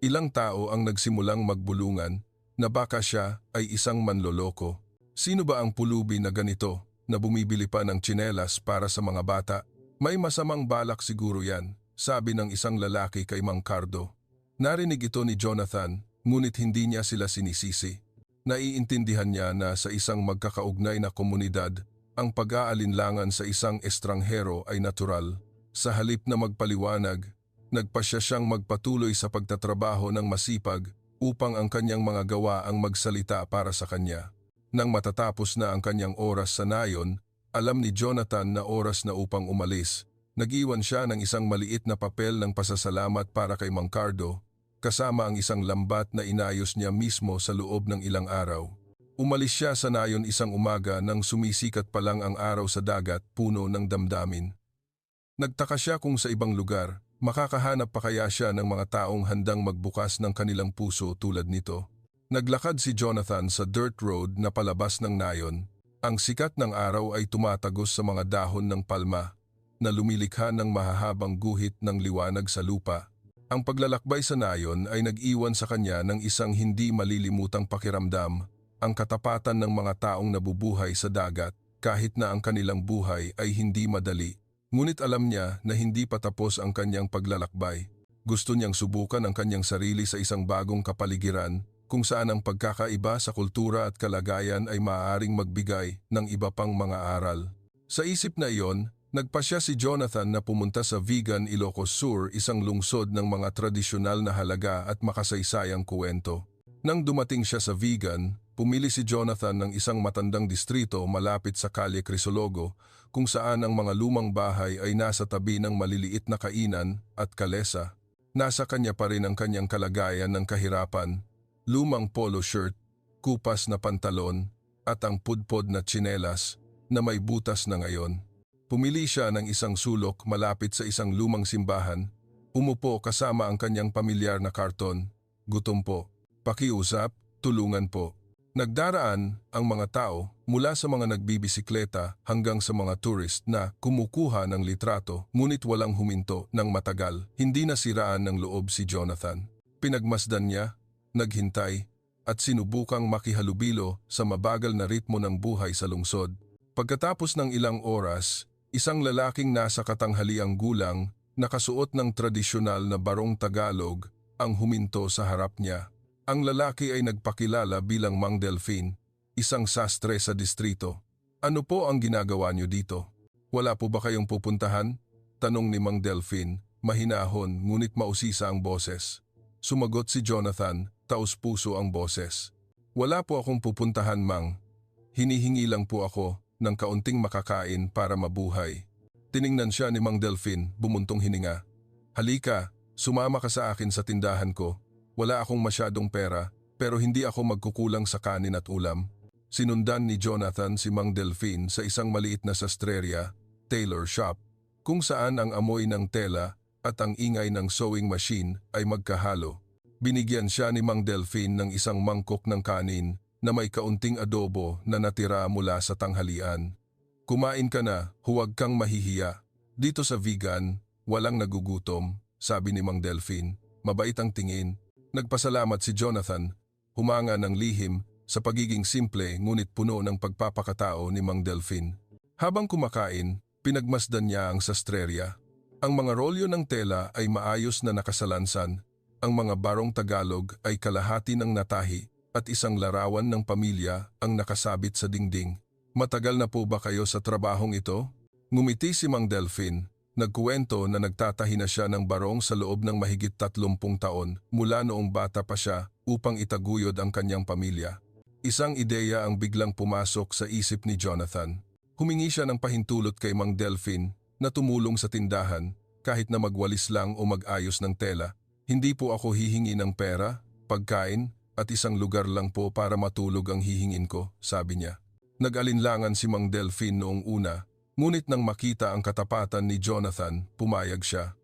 Ilang tao ang nagsimulang magbulungan na baka siya ay isang manloloko. Sino ba ang pulubi na ganito na bumibili pa ng tsinelas para sa mga bata? "May masamang balak siguro yan," sabi ng isang lalaki kay Mang Cardo. Narinig ito ni Jonathan, ngunit hindi niya sila sinisisi. Naiintindihan niya na sa isang magkakaugnay na komunidad, ang pag-aalinlangan sa isang estranghero ay natural. Sa halip na magpaliwanag, nagpasya siyang magpatuloy sa pagtatrabaho ng masipag upang ang kanyang mga gawa ang magsalita para sa kanya. Nang matatapos na ang kanyang oras sa nayon, alam ni Jonathan na oras na upang umalis. Nag-iwan siya ng isang maliit na papel ng pasasalamat para kay Mang Cardo, kasama ang isang lambat na inayos niya mismo sa loob ng ilang araw. Umalis siya sa nayon isang umaga nang sumisikat pa lang ang araw sa dagat, puno ng damdamin. Nagtaka siya kung sa ibang lugar, makakahanap pa kaya siya ng mga taong handang magbukas ng kanilang puso tulad nito. Naglakad si Jonathan sa dirt road na palabas ng nayon. Ang sikat ng araw ay tumatagos sa mga dahon ng palma na lumilikha ng mahahabang guhit ng liwanag sa lupa. Ang paglalakbay sa nayon ay nag-iwan sa kanya ng isang hindi malilimutang pakiramdam, ang katapatan ng mga taong nabubuhay sa dagat kahit na ang kanilang buhay ay hindi madali. Ngunit alam niya na hindi pa tapos ang kanyang paglalakbay. Gusto niyang subukan ang kanyang sarili sa isang bagong kapaligiran kung saan ang pagkakaiba sa kultura at kalagayan ay maaaring magbigay ng iba pang mga aral. Sa isip na iyon, nagpasya si Jonathan na pumunta sa Vigan, Ilocos Sur, isang lungsod ng mga tradisyonal na halaga at makasaysayang kuwento. Nang dumating siya sa Vigan, pumili si Jonathan ng isang matandang distrito malapit sa Kalye Crisologo kung saan ang mga lumang bahay ay nasa tabi ng maliliit na kainan at kalesa. Nasa kanya pa rin ang kanyang kalagayan ng kahirapan, lumang polo shirt, kupas na pantalon at ang pudpod na tsinelas na may butas na ngayon. Pumili siya ng isang sulok malapit sa isang lumang simbahan. Umupo kasama ang kanyang pamilyar na karton. "Gutom po. Pakiusap, tulungan po." Nagdaraan ang mga tao mula sa mga nagbibisikleta hanggang sa mga tourist na kumukuha ng litrato ngunit walang huminto ng matagal. Hindi nasiraan ng loob si Jonathan. Pinagmasdan niya, naghintay at sinubukang makihalubilo sa mabagal na ritmo ng buhay sa lungsod. Pagkatapos ng ilang oras, isang lalaking nasa katanghaliang gulang, nakasuot ng tradisyonal na barong Tagalog, ang huminto sa harap niya. Ang lalaki ay nagpakilala bilang Mang Delfin, isang sastre sa distrito. Ano po ang ginagawa niyo dito? Wala po ba kayong pupuntahan? Tanong ni Mang Delphine, mahinahon ngunit mausisa ang boses. Sumagot si Jonathan, taos-puso ang boses. Wala po akong pupuntahan, Mang. Hinihingi lang po ako ng kaunting makakain para mabuhay. Tiningnan siya ni Mang Delphine, bumuntong hininga. Halika, sumama ka sa akin sa tindahan ko. Wala akong masyadong pera, pero hindi ako magkukulang sa kanin at ulam. Sinundan ni Jonathan si Mang Delphine sa isang maliit na sastreria, tailor shop, kung saan ang amoy ng tela at ang ingay ng sewing machine ay magkahalo. Binigyan siya ni Mang Delphine ng isang mangkok ng kanin na may kaunting adobo na natira mula sa tanghalian. Kumain ka na, huwag kang mahihiya. Dito sa vegan, walang nagugutom, sabi ni Mang Delphine. Mabait ang tingin. Nagpasalamat si Jonathan, humanga ng lihim sa pagiging simple ngunit puno ng pagpapakatao ni Mang Delphine. Habang kumakain, pinagmasdan niya ang sastreria. Ang mga rolyo ng tela ay maayos na nakasalansan. Ang mga barong Tagalog ay kalahati ng natahi at isang larawan ng pamilya ang nakasabit sa dingding. Matagal na po ba kayo sa trabahong ito? Ngumiti si Mang Delphine. Nagkuwento na nagtatahi na siya ng barong sa loob ng mahigit 30 taon mula noong bata pa siya upang itaguyod ang kanyang pamilya. Isang ideya ang biglang pumasok sa isip ni Jonathan. Humingi siya ng pahintulot kay Mang Delphine na tumulong sa tindahan kahit na magwalis lang o mag-ayos ng tela. Hindi po ako hihingi ng pera, pagkain at isang lugar lang po para matulog ang hihingin ko, sabi niya. Nag-alinlangan si Mang Delphine noong una, ngunit nang makita ang katapatan ni Jonathan, pumayag siya.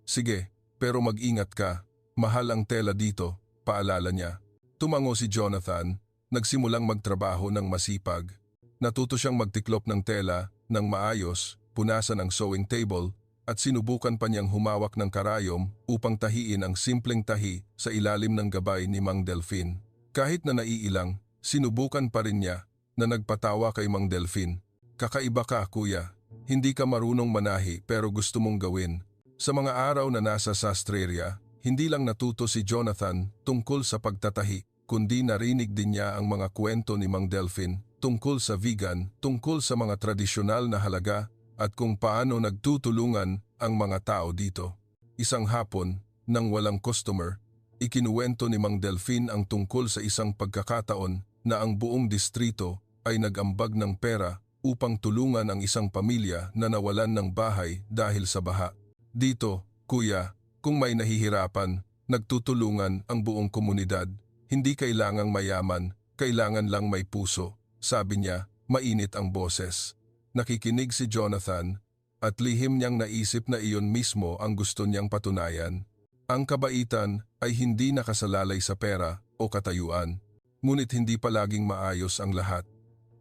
Sige, pero mag-ingat ka, mahal ang tela dito, paalala niya. Tumango si Jonathan, nagsimulang magtrabaho ng masipag. Natuto siyang magtiklop ng tela ng maayos, punasan ang sewing table at sinubukan pa niyang humawak ng karayom upang tahiin ang simpleng tahi sa ilalim ng gabay ni Mang Delphine. Kahit na naiilang, sinubukan pa rin niya na nagpatawa kay Mang Delphine. Kakaiba ka, kuya. Hindi ka marunong manahi pero gusto mong gawin. Sa mga araw na nasa sastreria, hindi lang natuto si Jonathan tungkol sa pagtatahi, kundi narinig din niya ang mga kwento ni Mang Delphine tungkol sa vegan, tungkol sa mga tradisyonal na halaga at kung paano nagtutulungan ang mga tao dito. Isang hapon, nang walang customer, ikinuwento ni Mang Delphine ang tungkol sa isang pagkakataon na ang buong distrito ay nag-ambag ng pera upang tulungan ang isang pamilya na nawalan ng bahay dahil sa baha. Dito, kuya, kung may nahihirapan, nagtutulungan ang buong komunidad. Hindi kailangang mayaman, kailangan lang may puso, sabi niya, mainit ang boses. Nakikinig si Jonathan at lihim niyang naisip na iyon mismo ang gusto niyang patunayan. Ang kabaitan ay hindi nakasalalay sa pera o katayuan, ngunit hindi palaging maayos ang lahat.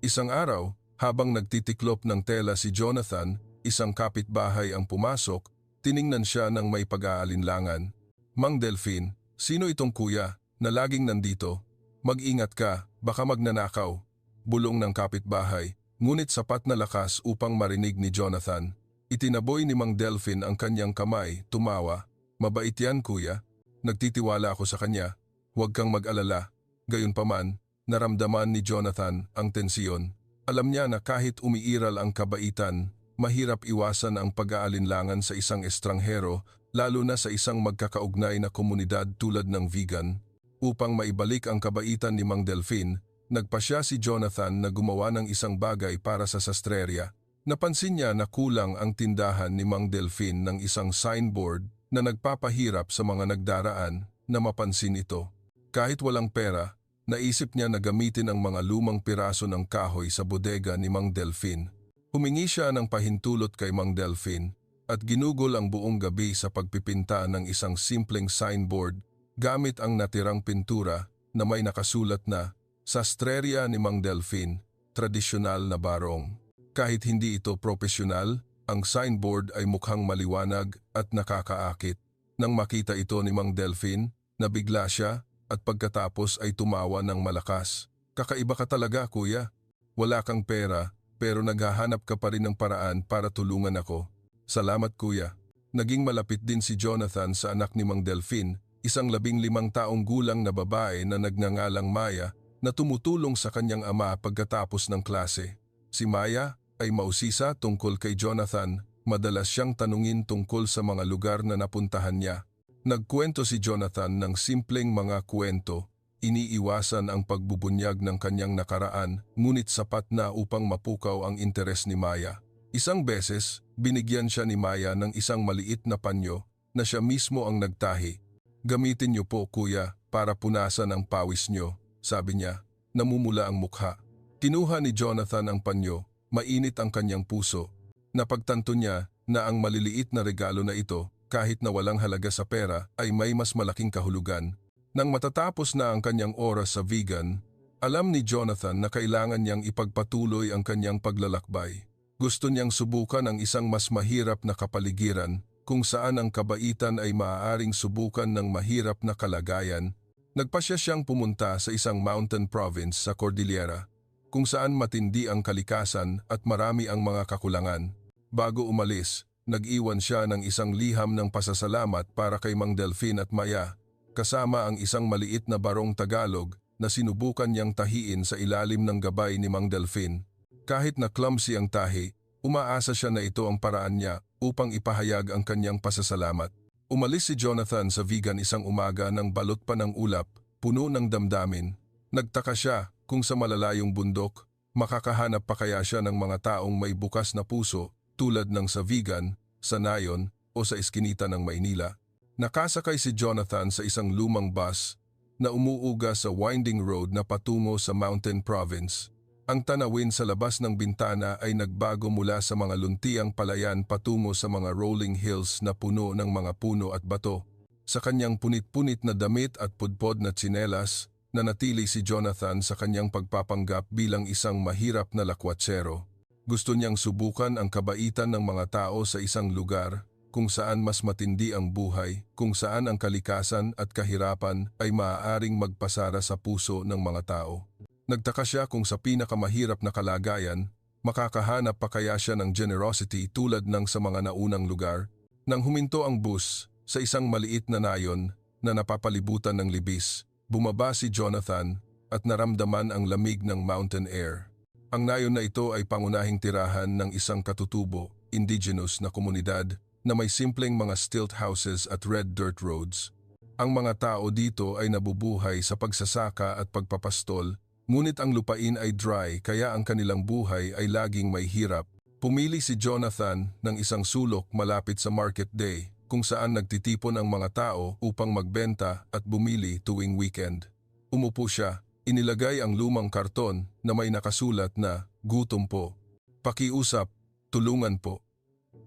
Isang araw, habang nagtitiklop ng tela si Jonathan, isang kapitbahay ang pumasok, tiningnan siya ng may pag-aalinlangan. Mang Delphine, sino itong kuya na laging nandito? Mag-ingat ka, baka magnanakaw. Bulong ng kapitbahay, ngunit sapat na lakas upang marinig ni Jonathan. Itinaboy ni Mang Delphine ang kanyang kamay, tumawa. Mabait yan, kuya. Nagtitiwala ako sa kanya. Huwag kang mag-alala. Gayunpaman, naramdaman ni Jonathan ang tensiyon. Alam niya na kahit umiiral ang kabaitan, mahirap iwasan ang pag-aalinlangan sa isang estranghero, lalo na sa isang magkakaugnay na komunidad tulad ng vegan. Upang maibalik ang kabaitan ni Mang Delphine, nagpasya si Jonathan na gumawa ng isang bagay para sa sastreria. Napansin niya na kulang ang tindahan ni Mang Delphine ng isang signboard na nagpapahirap sa mga nagdaraan na mapansin ito. Kahit walang pera, naisip niya na gamitin ang mga lumang piraso ng kahoy sa bodega ni Mang Delphine. Humingi siya ng pahintulot kay Mang Delphine at ginugol ang buong gabi sa pagpipinta ng isang simpleng signboard gamit ang natirang pintura na may nakasulat na Sastreria ni Mang Delphine, tradisyonal na barong. Kahit hindi ito profesional, ang signboard ay mukhang maliwanag at nakakaakit. Nang makita ito ni Mang Delphine, nabigla siya at pagkatapos ay tumawa ng malakas. Kakaiba ka talaga, kuya. Wala kang pera, pero naghahanap ka pa rin ng paraan para tulungan ako. Salamat, kuya. Naging malapit din si Jonathan sa anak ni Mang Delphine, isang 15 taong gulang na babae na nagngangalang Maya na tumutulong sa kanyang ama pagkatapos ng klase. Si Maya ay mausisa tungkol kay Jonathan, madalas siyang tanungin tungkol sa mga lugar na napuntahan niya. Nagkwento si Jonathan ng simpleng mga kwento, iniiwasan ang pagbubunyag ng kanyang nakaraan, ngunit sapat na upang mapukaw ang interes ni Maya. Isang beses, binigyan siya ni Maya ng isang maliit na panyo na siya mismo ang nagtahi. "Gamitin niyo po, kuya, para punasan ang pawis niyo," sabi niya. Namumula ang mukha. Kinuha ni Jonathan ang panyo, mainit ang kanyang puso. Napagtanto niya na ang maliliit na regalo na ito, kahit na walang halaga sa pera, ay may mas malaking kahulugan. Nang matatapos na ang kanyang oras sa vegan, alam ni Jonathan na kailangan niyang ipagpatuloy ang kanyang paglalakbay. Gusto niyang subukan ang isang mas mahirap na kapaligiran kung saan ang kabaitan ay maaaring subukan ng mahirap na kalagayan. Nagpasya siyang pumunta sa isang mountain province sa Cordillera, kung saan matindi ang kalikasan at marami ang mga kakulangan. Bago umalis, nag-iwan siya ng isang liham ng pasasalamat para kay Mang Delfin at Maya, kasama ang isang maliit na barong Tagalog na sinubukan niyang tahiin sa ilalim ng gabay ni Mang Delfin. Kahit na clumsy ang tahi, umaasa siya na ito ang paraan niya upang ipahayag ang kanyang pasasalamat. Umalis si Jonathan sa vegan isang umaga ng balot pa ng ulap, puno ng damdamin. Nagtaka siya kung sa malalayong bundok, makakahanap pa kaya siya ng mga taong may bukas na puso tulad ng sa vegan, sa Nayon o sa Eskinita ng Maynila. Nakasakay si Jonathan sa isang lumang bus na umuuga sa winding road na patungo sa mountain province. Ang tanawin sa labas ng bintana ay nagbago mula sa mga luntiang palayan patungo sa mga rolling hills na puno ng mga puno at bato. Sa kanyang punit-punit na damit at pudpod na tsinelas, nanatili si Jonathan sa kanyang pagpapanggap bilang isang mahirap na lakwatsero. Gusto niyang subukan ang kabaitan ng mga tao sa isang lugar kung saan mas matindi ang buhay, kung saan ang kalikasan at kahirapan ay maaaring magpasara sa puso ng mga tao. Nagtaka siya kung sa pinakamahirap na kalagayan, makakahanap pa kaya siya ng generosity tulad ng sa mga naunang lugar. Nang huminto ang bus sa isang maliit na nayon na napapalibutan ng libis, bumaba si Jonathan at naramdaman ang lamig ng mountain air. Ang nayon na ito ay pangunahing tirahan ng isang katutubo, indigenous na komunidad na may simpleng mga stilt houses at red dirt roads. Ang mga tao dito ay nabubuhay sa pagsasaka at pagpapastol, ngunit ang lupain ay dry kaya ang kanilang buhay ay laging may hirap. Pumili si Jonathan ng isang sulok malapit sa market day kung saan nagtitipon ang mga tao upang magbenta at bumili tuwing weekend. Umupo siya, inilagay ang lumang karton na may nakasulat na "Gutom po, pakiusap, tulungan po"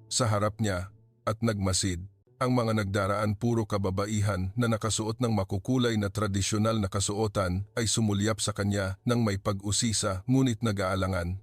sa harap niya at nagmasid. Ang mga nagdaraan puro kababaihan na nakasuot ng makukulay na tradisyonal na kasuotan ay sumulyap sa kanya ng may pag-usisa ngunit nag-aalangan.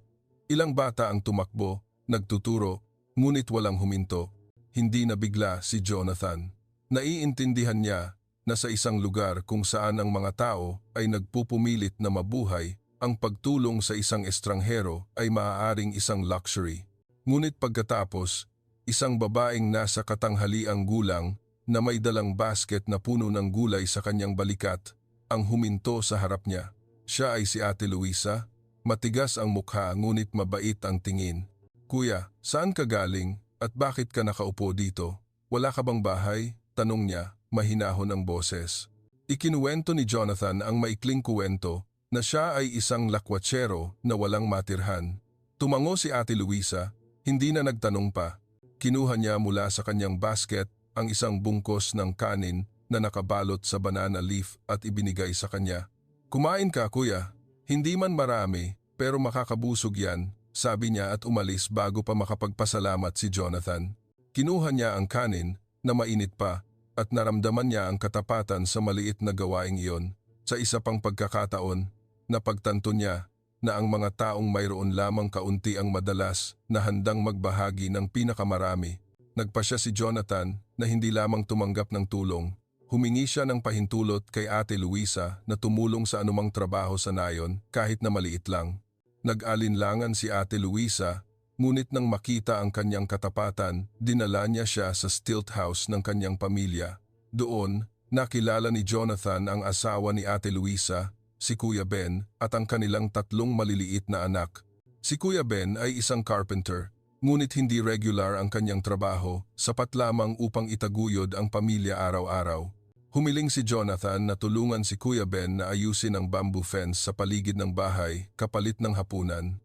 Ilang bata ang tumakbo, nagtuturo, ngunit walang huminto. Hindi nabigla si Jonathan. Naiintindihan niya na sa isang lugar kung saan ang mga tao ay nagpupumilit na mabuhay, ang pagtulong sa isang estranghero ay maaaring isang luxury. Ngunit pagkatapos, isang babaeng nasa katanghaliang gulang na may dalang basket na puno ng gulay sa kanyang balikat ang huminto sa harap niya. Siya ay si Ate Luisa, matigas ang mukha ngunit mabait ang tingin. "Kuya, saan ka galing at bakit ka nakaupo dito? Wala ka bang bahay?" tanong niya, mahinahon ang boses. Ikinuwento ni Jonathan ang maikling kuwento na siya ay isang lakwatsero na walang matirhan. Tumango si Ate Luisa, hindi na nagtanong pa. Kinuha niya mula sa kanyang basket ang isang bungkos ng kanin na nakabalot sa banana leaf at ibinigay sa kanya. "Kumain ka, kuya. Hindi man marami, pero makakabusog yan," sabi niya at umalis bago pa makapagpasalamat si Jonathan. Kinuha niya ang kanin na mainit pa at naramdaman niya ang katapatan sa maliit na gawaing iyon. Sa isa pang pagkakataon, napagtanto niya na ang mga taong mayroon lamang kaunti ang madalas na handang magbahagi ng pinakamarami. Nagpasya si Jonathan na hindi lamang tumanggap ng tulong. Humingi siya ng pahintulot kay Ate Luisa na tumulong sa anumang trabaho sa nayon kahit na maliit lang. Nag-alinlangan si Ate Luisa, ngunit nang makita ang kanyang katapatan, dinala niya siya sa stilt house ng kanyang pamilya. Doon, nakilala ni Jonathan ang asawa ni Ate Luisa si Kuya Ben at ang kanilang 3 maliliit na anak. Si Kuya Ben ay isang carpenter, ngunit hindi regular ang kanyang trabaho, sapat lamang upang itaguyod ang pamilya araw-araw. Humiling si Jonathan na tulungan si Kuya Ben na ayusin ang bamboo fence sa paligid ng bahay kapalit ng hapunan.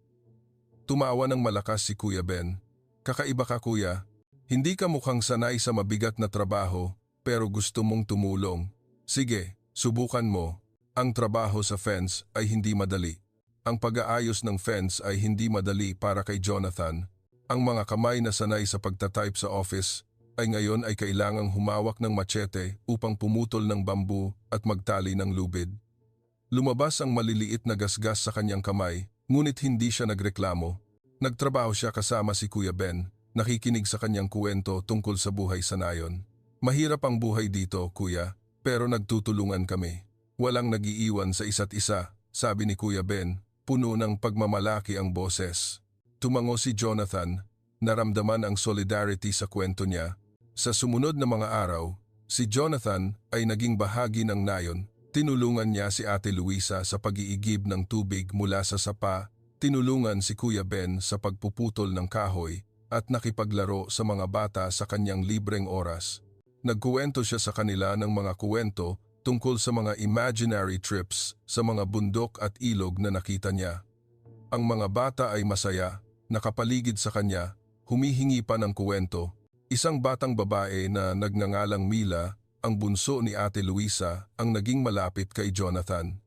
Tumawa ng malakas si Kuya Ben. "Kakaiba ka, Kuya. Hindi ka mukhang sanay sa mabigat na trabaho, pero gusto mong tumulong. Sige, subukan mo. Ang trabaho sa fence ay hindi madali." Ang pag-aayos ng fence ay hindi madali para kay Jonathan. Ang mga kamay na sanay sa pagtatype sa office ay ngayon ay kailangang humawak ng machete upang pumutol ng bambu at magtali ng lubid. Lumabas ang maliliit na gasgas sa kanyang kamay, ngunit hindi siya nagreklamo. Nagtrabaho siya kasama si Kuya Ben, nakikinig sa kanyang kuwento tungkol sa buhay sa nayon. "Mahirap ang buhay dito, Kuya, pero nagtutulungan kami. Walang nag-iiwan sa isa't isa," sabi ni Kuya Ben, puno ng pagmamalaki ang boses. Tumango si Jonathan, naramdaman ang solidarity sa kwento niya. Sa sumunod na mga araw, si Jonathan ay naging bahagi ng nayon. Tinulungan niya si Ate Luisa sa pag-iigib ng tubig mula sa sapa, tinulungan si Kuya Ben sa pagpuputol ng kahoy at nakipaglaro sa mga bata sa kanyang libreng oras. Nagkuwento siya sa kanila ng mga kuwento tungkol sa mga imaginary trips sa mga bundok at ilog na nakita niya. Ang mga bata ay masaya, nakapaligid sa kanya, humihingi pa ng kuwento. Isang batang babae na nagngangalang Mila, ang bunso ni Ate Luisa, ang naging malapit kay Jonathan.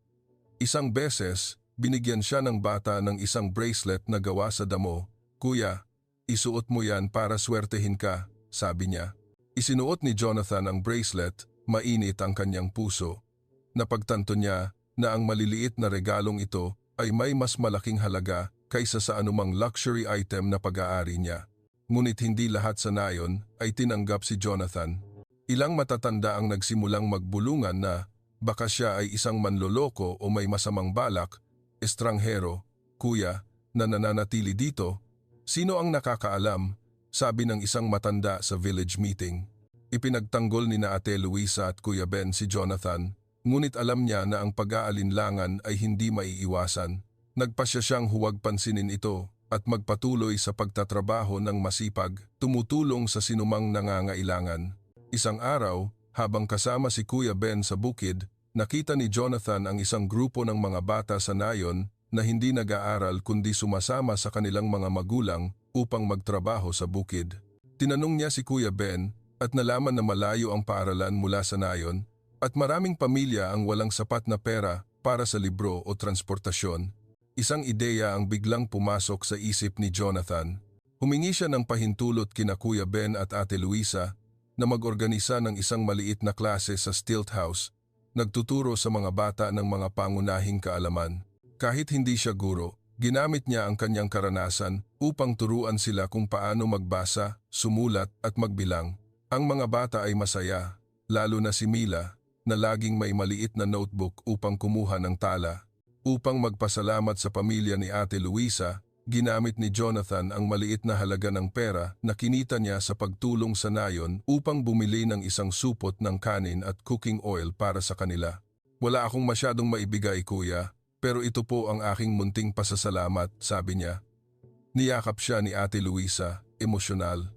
Isang beses, binigyan siya ng bata ng isang bracelet na gawa sa damo. "Kuya, isuot mo yan para swertehin ka," sabi niya. Isinuot ni Jonathan ang bracelet. Mainit ang kanyang puso. Napagtanto niya na ang maliliit na regalong ito ay may mas malaking halaga kaysa sa anumang luxury item na pag-aari niya. Ngunit hindi lahat sa nayon ay tinanggap si Jonathan. Ilang matatanda ang nagsimulang magbulungan na baka siya ay isang manloloko o may masamang balak, estranghero, "Kuya, na nananatili dito. Sino ang nakakaalam?" sabi ng isang matanda sa village meeting. Ipinagtanggol ni na Ate Luisa at Kuya Ben si Jonathan, ngunit alam niya na ang pag-aalinlangan ay hindi maiiwasan. Nagpasya siyang huwag pansinin ito at magpatuloy sa pagtatrabaho ng masipag, tumutulong sa sinumang nangangailangan. Isang araw, habang kasama si Kuya Ben sa bukid, nakita ni Jonathan ang isang grupo ng mga bata sa nayon na hindi nag-aaral kundi sumasama sa kanilang mga magulang upang magtrabaho sa bukid. Tinanong niya si Kuya Ben at nalaman na malayo ang paaralan mula sa nayon at maraming pamilya ang walang sapat na pera para sa libro o transportasyon. Isang ideya ang biglang pumasok sa isip ni Jonathan. Humingi siya ng pahintulot kina Kuya Ben at Ate Luisa na mag-organisa ng isang maliit na klase sa Stilt House, nagtuturo sa mga bata ng mga pangunahing kaalaman. Kahit hindi siya guro, ginamit niya ang kanyang karanasan upang turuan sila kung paano magbasa, sumulat at magbilang. Ang mga bata ay masaya, lalo na si Mila, na laging may maliit na notebook upang kumuha ng tala. Upang magpasalamat sa pamilya ni Ate Luisa, ginamit ni Jonathan ang maliit na halaga ng pera na kinita niya sa pagtulong sa nayon upang bumili ng isang supot ng kanin at cooking oil para sa kanila. "Wala akong masyadong maibigay, Kuya, pero ito po ang aking munting pasasalamat," sabi niya. Niyakap siya ni Ate Luisa, emosyonal.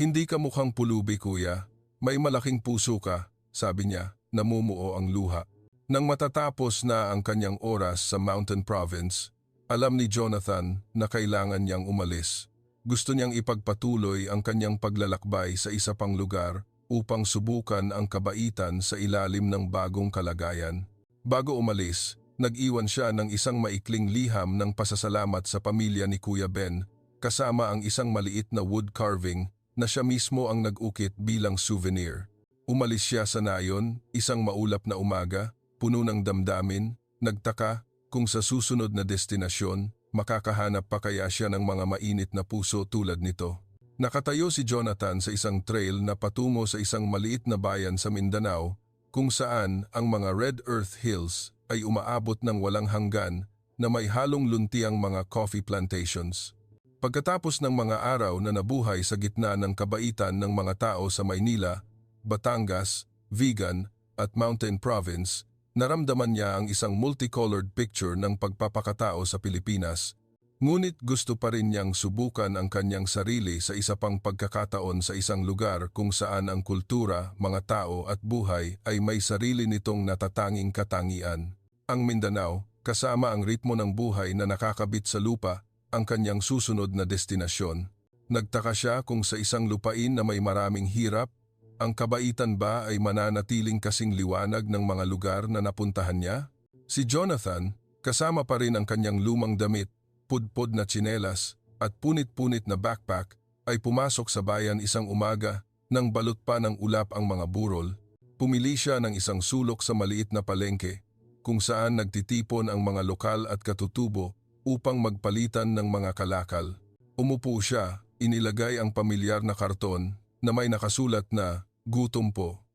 "Hindi ka mukhang pulubi, Kuya. May malaking puso ka," sabi niya, namumuo ang luha. Nang matatapos na ang kanyang oras sa Mountain Province, alam ni Jonathan na kailangan niyang umalis. Gusto niyang ipagpatuloy ang kanyang paglalakbay sa isa pang lugar upang subukan ang kabaitan sa ilalim ng bagong kalagayan. Bago umalis, nag-iwan siya ng isang maikling liham ng pasasalamat sa pamilya ni Kuya Ben, kasama ang isang maliit na wood carving na siya mismo ang nag-ukit bilang souvenir. Umalis siya sa nayon, isang maulap na umaga, puno ng damdamin, nagtaka kung sa susunod na destinasyon, makakahanap pa kaya siya ng mga mainit na puso tulad nito. Nakatayo si Jonathan sa isang trail na patungo sa isang maliit na bayan sa Mindanao, kung saan ang mga Red Earth Hills ay umaabot ng walang hanggan na may halong luntiang mga coffee plantations. Pagkatapos ng mga araw na nabuhay sa gitna ng kabaitan ng mga tao sa Maynila, Batangas, Vigan at Mountain Province, Naramdaman niya ang isang multicolored picture ng pagpapakatao sa Pilipinas, ngunit gusto pa rin niyang subukan ang kanyang sarili sa isa pang pagkakataon sa isang lugar kung saan ang kultura, mga tao at buhay ay may sarili nitong natatanging katangian. Ang Mindanao, kasama ang ritmo ng buhay na nakakabit sa lupa, ang kanyang susunod na destinasyon. Nagtaka siya kung sa isang lupain na may maraming hirap, ang kabaitan ba ay mananatiling kasing liwanag ng mga lugar na napuntahan niya? Si Jonathan, kasama pa rin ang kanyang lumang damit, pudpod na tsinelas at punit-punit na backpack, ay pumasok sa bayan isang umaga nang balot pa ng ulap ang mga burol. Pumili siya ng isang sulok sa maliit na palengke kung saan nagtitipon ang mga lokal at katutubo upang magpalitan ng mga kalakal. Umupo siya, inilagay ang pamilyar na karton na may nakasulat na "Gutom po.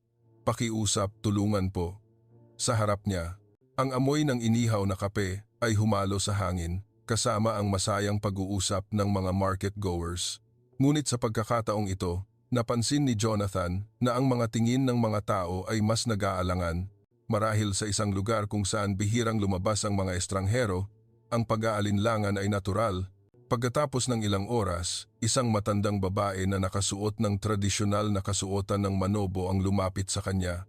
Pakiusap, tulungan po." Sa harap niya, ang amoy ng inihaw na kape ay humalo sa hangin kasama ang masayang pag-uusap ng mga market goers. Ngunit sa pagkakataong ito, napansin ni Jonathan na ang mga tingin ng mga tao ay mas nag-aalangan. Marahil sa isang lugar kung saan bihirang lumabas ang mga estranghero, ang pag-aalinlangan ay natural. Pagkatapos ng ilang oras, isang matandang babae na nakasuot ng tradisyonal na kasuotan ng manobo ang lumapit sa kanya.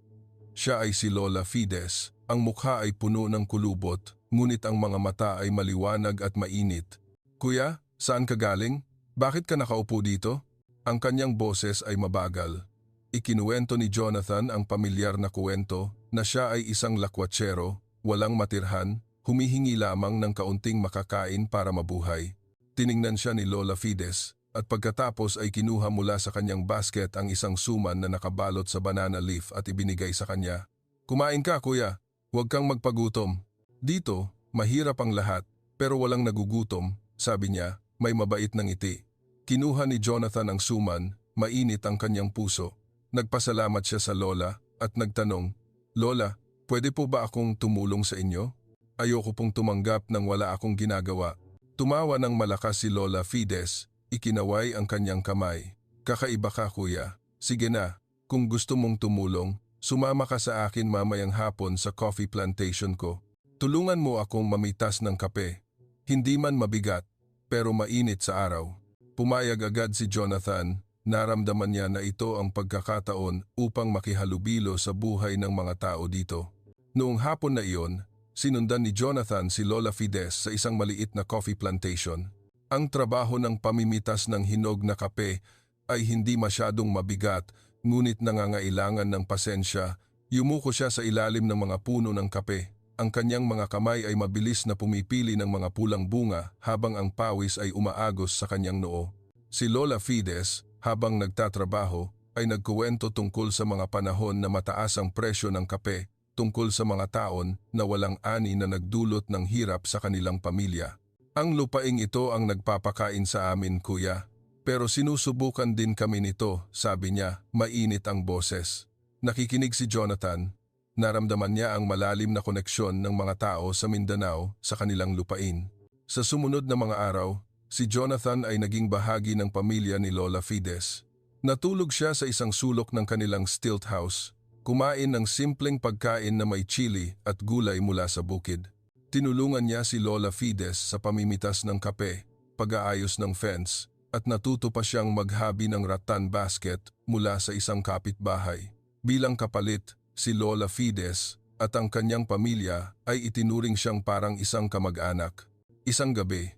Siya ay si Lola Fides. Ang mukha ay puno ng kulubot, ngunit ang mga mata ay maliwanag at mainit. "Kuya, saan ka galing? Bakit ka nakaupo dito?" Ang kanyang boses ay mabagal. Ikinuwento ni Jonathan ang pamilyar na kuwento na siya ay isang lakwatsero, walang matirhan, humihingi lamang ng kaunting makakain para mabuhay. Tiningnan siya ni Lola Fides at pagkatapos ay kinuha mula sa kanyang basket ang isang suman na nakabalot sa banana leaf at ibinigay sa kanya. "Kumain ka, kuya. Huwag kang magpagutom. Dito, mahirap ang lahat, pero walang nagugutom," sabi niya, may mabait na ngiti. Kinuha ni Jonathan ang suman, mainit ang kanyang puso. Nagpasalamat siya sa Lola at nagtanong, "Lola, pwede po ba akong tumulong sa inyo? Ayoko pong tumanggap nang wala akong ginagawa." Tumawa ng malakas si Lola Fides, ikinaway ang kanyang kamay. "Kakaiba ka, kuya. Sige na, kung gusto mong tumulong, sumama ka sa akin mamayang hapon sa coffee plantation ko. Tulungan mo akong mamitas ng kape. Hindi man mabigat, pero mainit sa araw." Pumayag agad si Jonathan. Naramdaman niya na ito ang pagkakataon upang makihalubilo sa buhay ng mga tao dito. Noong hapon na iyon, sinundan ni Jonathan si Lola Fides sa isang maliit na coffee plantation. Ang trabaho ng pamimitas ng hinog na kape ay hindi masyadong mabigat, ngunit nangangailangan ng pasensya. Yumuko siya sa ilalim ng mga puno ng kape. Ang kanyang mga kamay ay mabilis na pumipili ng mga pulang bunga habang ang pawis ay umaagos sa kanyang noo. Si Lola Fides, habang nagtatrabaho, ay nagkuwento tungkol sa mga panahon na mataas ang presyo ng kape, tungkol sa mga taon na walang ani na nagdulot ng hirap sa kanilang pamilya. "Ang lupaing ito ang nagpapakain sa amin, kuya. Pero sinusubukan din kami nito," sabi niya, mainit ang boses. Nakikinig si Jonathan. Naramdaman niya ang malalim na koneksyon ng mga tao sa Mindanao sa kanilang lupain. Sa sumunod na mga araw, si Jonathan ay naging bahagi ng pamilya ni Lola Fides. Natulog siya sa isang sulok ng kanilang stilt house, kumain ng simpleng pagkain na may chili at gulay mula sa bukid. Tinulungan niya si Lola Fides sa pamimitas ng kape, pag-aayos ng fence, at natuto pa siyang maghabi ng rattan basket mula sa isang kapitbahay. Bilang kapalit, si Lola Fides at ang kanyang pamilya ay itinuring siyang parang isang kamag-anak. Isang gabi,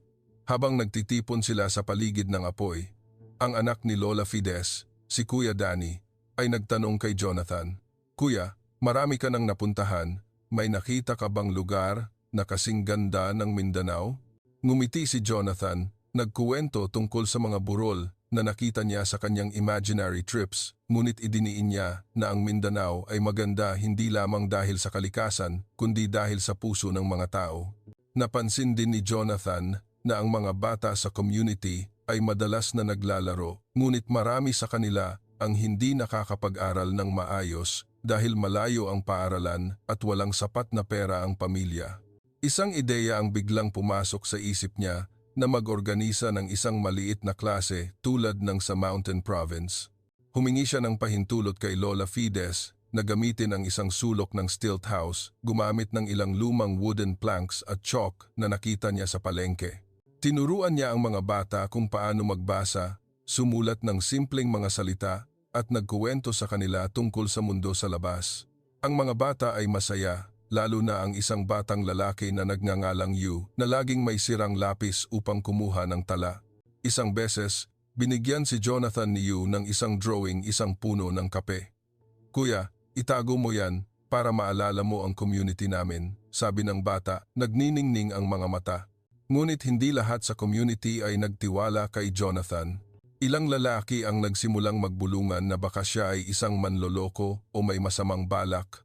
habang nagtitipon sila sa paligid ng apoy, ang anak ni Lola Fides, si Kuya Danny, ay nagtanong kay Jonathan, "Kuya, marami ka nang napuntahan, may nakita ka bang lugar na kasing ganda ng Mindanao?" Ngumiti si Jonathan, nagkuwento tungkol sa mga burol na nakita niya sa kanyang imaginary trips, ngunit idiniin niya na ang Mindanao ay maganda hindi lamang dahil sa kalikasan, kundi dahil sa puso ng mga tao. Napansin din ni Jonathan na ang mga bata sa community ay madalas na naglalaro, ngunit marami sa kanila ang hindi nakakapag-aral ng maayos dahil malayo ang paaralan at walang sapat na pera ang pamilya. Isang ideya ang biglang pumasok sa isip niya na mag-organisa ng isang maliit na klase tulad ng sa Mountain Province. Humingi siya ng pahintulot kay Lola Fides na gamitin ang isang sulok ng stilt house, gumamit ng ilang lumang wooden planks at chalk na nakita niya sa palengke. Tinuruan niya ang mga bata kung paano magbasa, sumulat ng simpleng mga salita at nagkuwento sa kanila tungkol sa mundo sa labas. Ang mga bata ay masaya, lalo na ang isang batang lalaki na nagngangalang Yu na laging may sirang lapis upang kumuha ng tala. Isang beses, binigyan si Jonathan ni Yu ng isang drawing isang puno ng kape. "Kuya, itago mo yan para maalala mo ang community namin," sabi ng bata, nagniningning ang mga mata. Ngunit hindi lahat sa community ay nagtiwala kay Jonathan. Ilang lalaki ang nagsimulang magbulungan na baka siya ay isang manloloko o may masamang balak.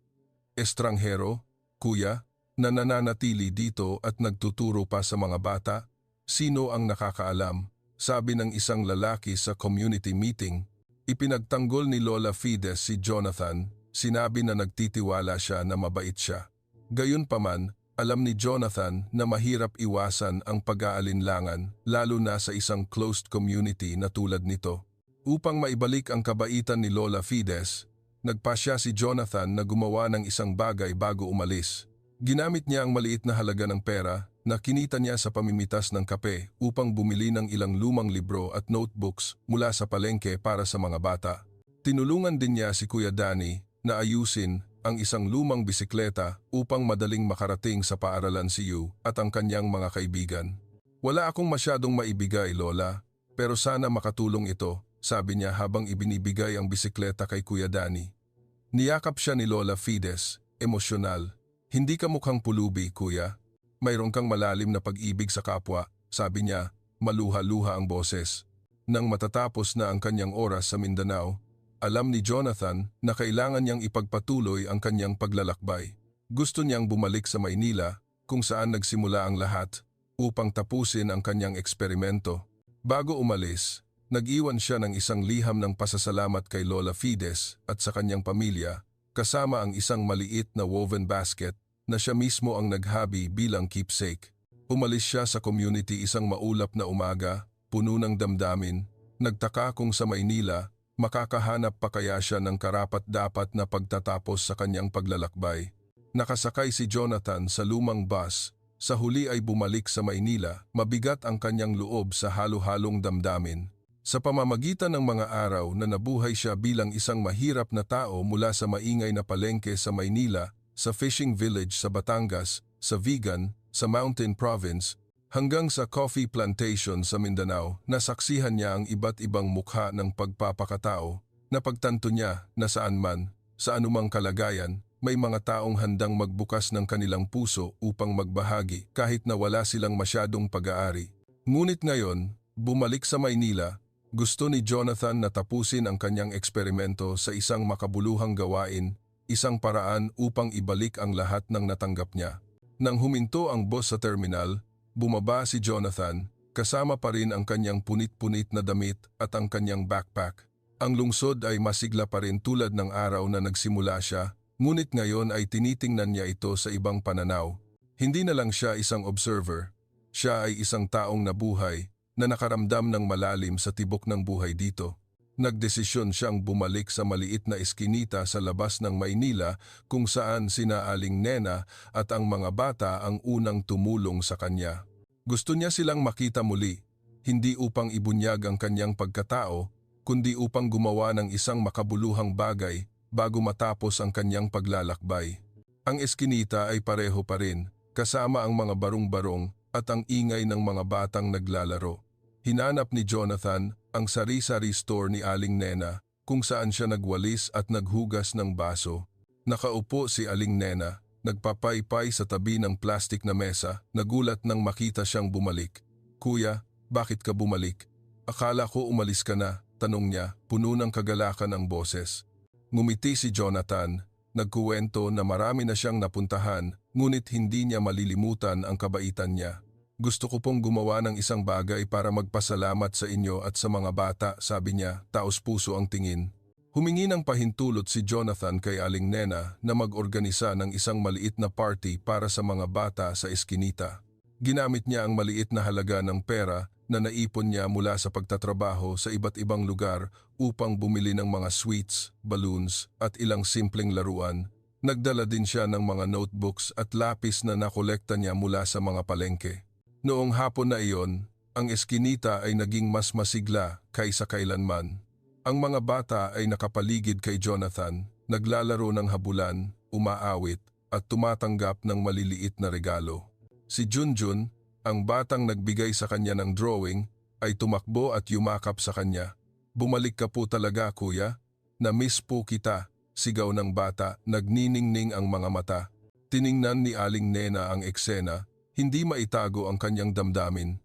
"Estranghero, kuya, na nananatili dito at nagtuturo pa sa mga bata? Sino ang nakakaalam?" sabi ng isang lalaki sa community meeting. Ipinagtanggol ni Lola Fides si Jonathan, sinabi na nagtitiwala siya na mabait siya. Gayunpaman, alam ni Jonathan na mahirap iwasan ang pag-aalinlangan, lalo na sa isang closed community na tulad nito. Upang maibalik ang kabaitan ni Lola Fides, nagpasya si Jonathan na gumawa ng isang bagay bago umalis. Ginamit niya ang maliit na halaga ng pera na kinita niya sa pamimitas ng kape upang bumili ng ilang lumang libro at notebooks mula sa palengke para sa mga bata. Tinulungan din niya si Kuya Danny na ayusin ang isang lumang bisikleta upang madaling makarating sa paaralan si Yu at ang kanyang mga kaibigan. "Wala akong masyadong maibigay, Lola, pero sana makatulong ito," sabi niya habang ibinibigay ang bisikleta kay Kuya Danny. Niyakap siya ni Lola Fides, emosyonal. "Hindi ka mukhang pulubi, Kuya. Mayroon kang malalim na pag-ibig sa kapwa," sabi niya, maluha-luha ang boses. Nang matatapos na ang kanyang oras sa Mindanao, alam ni Jonathan na kailangan niyang ipagpatuloy ang kanyang paglalakbay. Gusto niyang bumalik sa Maynila, kung saan nagsimula ang lahat, upang tapusin ang kanyang eksperimento. Bago umalis, nag-iwan siya ng isang liham ng pasasalamat kay Lola Fides at sa kanyang pamilya, kasama ang isang maliit na woven basket na siya mismo ang naghabi bilang keepsake. Umalis siya sa community isang maulap na umaga, puno ng damdamin. Nagtaka kung sa Maynila, makakahanap pa kaya siya ng karapat-dapat na pagtatapos sa kanyang paglalakbay. Nakasakay si Jonathan sa lumang bus. Sa huli ay bumalik sa Maynila, mabigat ang kanyang loob sa halo-halong damdamin. Sa pamamagitan ng mga araw na nabuhay siya bilang isang mahirap na tao mula sa maingay na palengke sa Maynila, sa fishing village sa Batangas, sa Vigan, sa Mountain Province, hanggang sa coffee plantation sa Mindanao, nasaksihan niya ang iba't ibang mukha ng pagpapakatao. Napagtanto niya na saan man, sa anumang kalagayan, may mga taong handang magbukas ng kanilang puso upang magbahagi kahit na wala silang masyadong pag-aari. Ngunit ngayon, bumalik sa Maynila, gusto ni Jonathan na tapusin ang kanyang eksperimento sa isang makabuluhang gawain, isang paraan upang ibalik ang lahat ng natanggap niya. Nang huminto ang bus sa terminal, bumaba si Jonathan, kasama pa rin ang kanyang punit-punit na damit at ang kanyang backpack. Ang lungsod ay masigla pa rin tulad ng araw na nagsimula siya, ngunit ngayon ay tinitingnan niya ito sa ibang pananaw. Hindi na lang siya isang observer, siya ay isang taong nabuhay na nakaramdam ng malalim sa tibok ng buhay dito. Nagdesisyon siyang bumalik sa maliit na eskinita sa labas ng Maynila kung saan sina Aling Nena at ang mga bata ang unang tumulong sa kanya. Gusto niya silang makita muli, hindi upang ibunyag ang kanyang pagkatao, kundi upang gumawa ng isang makabuluhang bagay bago matapos ang kanyang paglalakbay. Ang eskinita ay pareho pa rin, kasama ang mga barong-barong at ang ingay ng mga batang naglalaro. Hinanap ni Jonathan ang sari-sari store ni Aling Nena kung saan siya nagwalis at naghugas ng baso. Nakaupo si Aling Nena, nagpapaypay sa tabi ng plastik na mesa, nagulat nang makita siyang bumalik. "Kuya, bakit ka bumalik? Akala ko umalis ka na," tanong niya, puno ng kagalakan ang boses. Ngumiti si Jonathan, nagkuwento na marami na siyang napuntahan, ngunit hindi niya malilimutan ang kabaitan niya. "Gusto ko pong gumawa ng isang bagay para magpasalamat sa inyo at sa mga bata," sabi niya, taos puso ang tingin. Humingi ng pahintulot si Jonathan kay Aling Nena na mag-organisa ng isang maliit na party para sa mga bata sa eskinita. Ginamit niya ang maliit na halaga ng pera na naipon niya mula sa pagtatrabaho sa iba't ibang lugar upang bumili ng mga sweets, balloons at ilang simpleng laruan. Nagdala din siya ng mga notebooks at lapis na nakolekta niya mula sa mga palengke. Noong hapon na iyon, ang eskinita ay naging mas masigla kaysa kailanman. Ang mga bata ay nakapaligid kay Jonathan, naglalaro ng habulan, umaawit at tumatanggap ng maliliit na regalo. Si Junjun, ang batang nagbigay sa kanya ng drawing, ay tumakbo at yumakap sa kanya. "Bumalik ka po talaga, kuya. Na-miss po kita," sigaw ng bata, nagniningning ang mga mata. Tiningnan ni Aling Nena ang eksena, hindi maitago ang kanyang damdamin.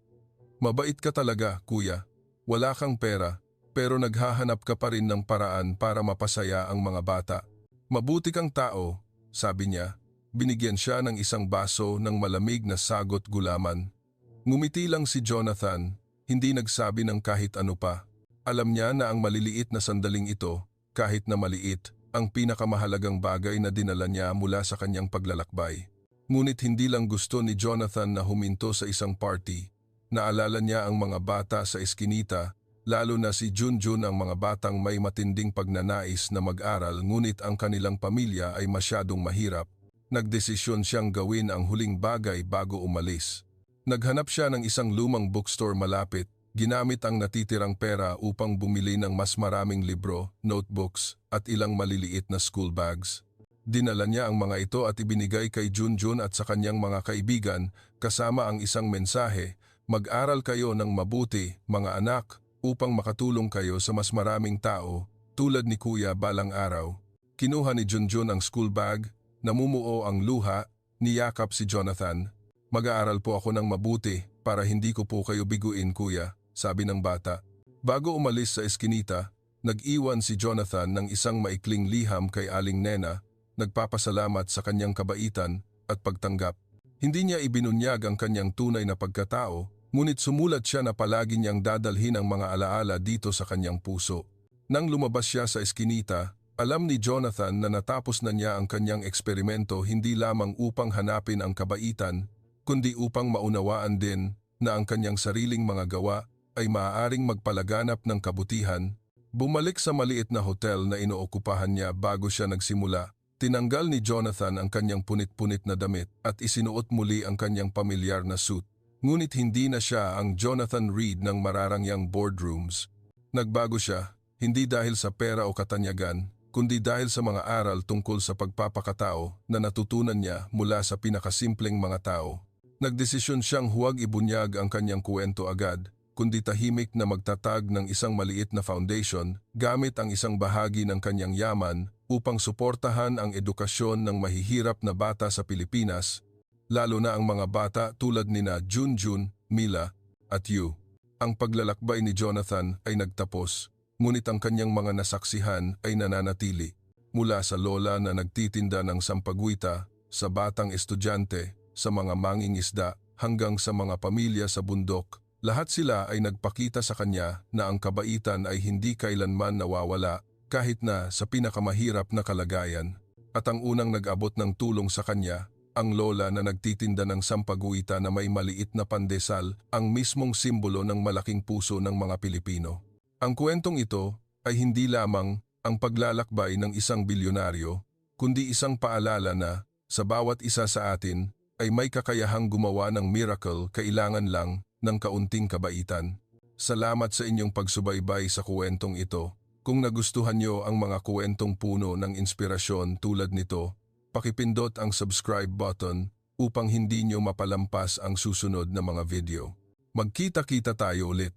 "Mabait ka talaga, kuya. Wala kang pera, pero naghahanap ka pa rin ng paraan para mapasaya ang mga bata. Mabuti kang tao," sabi niya. Binigyan siya ng isang baso ng malamig na sagot gulaman. Ngumiti lang si Jonathan, hindi nagsabi ng kahit ano pa. Alam niya na ang maliliit na sandaling ito, kahit na maliit, ang pinakamahalagang bagay na dinala niya mula sa kanyang paglalakbay. Ngunit hindi lang gusto ni Jonathan na huminto sa isang party. Naalala niya ang mga bata sa eskinita, lalo na si Junjun, ang mga batang may matinding pagnanais na mag-aral ngunit ang kanilang pamilya ay masyadong mahirap. Nagdesisyon siyang gawin ang huling bagay bago umalis. Naghanap siya ng isang lumang bookstore malapit, ginamit ang natitirang pera upang bumili ng mas maraming libro, notebooks at ilang maliliit na school bags. Dinala niya ang mga ito at ibinigay kay Junjun at sa kanyang mga kaibigan kasama ang isang mensahe: "Mag-aral kayo ng mabuti, mga anak, upang makatulong kayo sa mas maraming tao, tulad ni Kuya balang araw." Kinuha ni Junjun ang school bag, namumuo ang luha, niyakap si Jonathan. "Mag-aaral po ako ng mabuti para hindi ko po kayo biguin, kuya," sabi ng bata. Bago umalis sa eskinita, nag-iwan si Jonathan ng isang maikling liham kay Aling Nena, nagpapasalamat sa kanyang kabaitan at pagtanggap. Hindi niya ibinunyag ang kanyang tunay na pagkatao, ngunit sumulat siya na palagi niyang dadalhin ang mga alaala dito sa kanyang puso. Nang lumabas siya sa eskinita, alam ni Jonathan na natapos na niya ang kanyang eksperimento hindi lamang upang hanapin ang kabaitan, kundi upang maunawaan din na ang kanyang sariling mga gawa ay maaaring magpalaganap ng kabutihan. Bumalik sa maliit na hotel na inookupahan niya bago siya nagsimula. Tinanggal ni Jonathan ang kanyang punit-punit na damit at isinuot muli ang kanyang pamilyar na suit. Ngunit hindi na siya ang Jonathan Reed ng mararangyang boardrooms. Nagbago siya, hindi dahil sa pera o katanyagan, kundi dahil sa mga aral tungkol sa pagpapakatao na natutunan niya mula sa pinakasimpleng mga tao. Nagdesisyon siyang huwag ibunyag ang kanyang kwento agad, kundi tahimik na magtatag ng isang maliit na foundation gamit ang isang bahagi ng kanyang yaman upang suportahan ang edukasyon ng mahihirap na bata sa Pilipinas, lalo na ang mga bata tulad nina Junjun, Mila at Yu. Ang paglalakbay ni Jonathan ay nagtapos. Ngunit ang kanyang mga nasaksihan ay nananatili, mula sa lola na nagtitinda ng sampagwita, sa batang estudyante, sa mga mangingisda, hanggang sa mga pamilya sa bundok. Lahat sila ay nagpakita sa kanya na ang kabaitan ay hindi kailanman nawawala kahit na sa pinakamahirap na kalagayan. At ang unang nag-abot ng tulong sa kanya, ang lola na nagtitinda ng sampagwita na may maliit na pandesal, ang mismong simbolo ng malaking puso ng mga Pilipino. Ang kwentong ito ay hindi lamang ang paglalakbay ng isang bilyonaryo, kundi isang paalala na sa bawat isa sa atin ay may kakayahang gumawa ng miracle, kailangan lang ng kaunting kabaitan. Salamat sa inyong pagsubaybay sa kwentong ito. Kung nagustuhan niyo ang mga kwentong puno ng inspirasyon tulad nito, pakipindot ang subscribe button upang hindi niyo mapalampas ang susunod na mga video. Magkita-kita tayo ulit.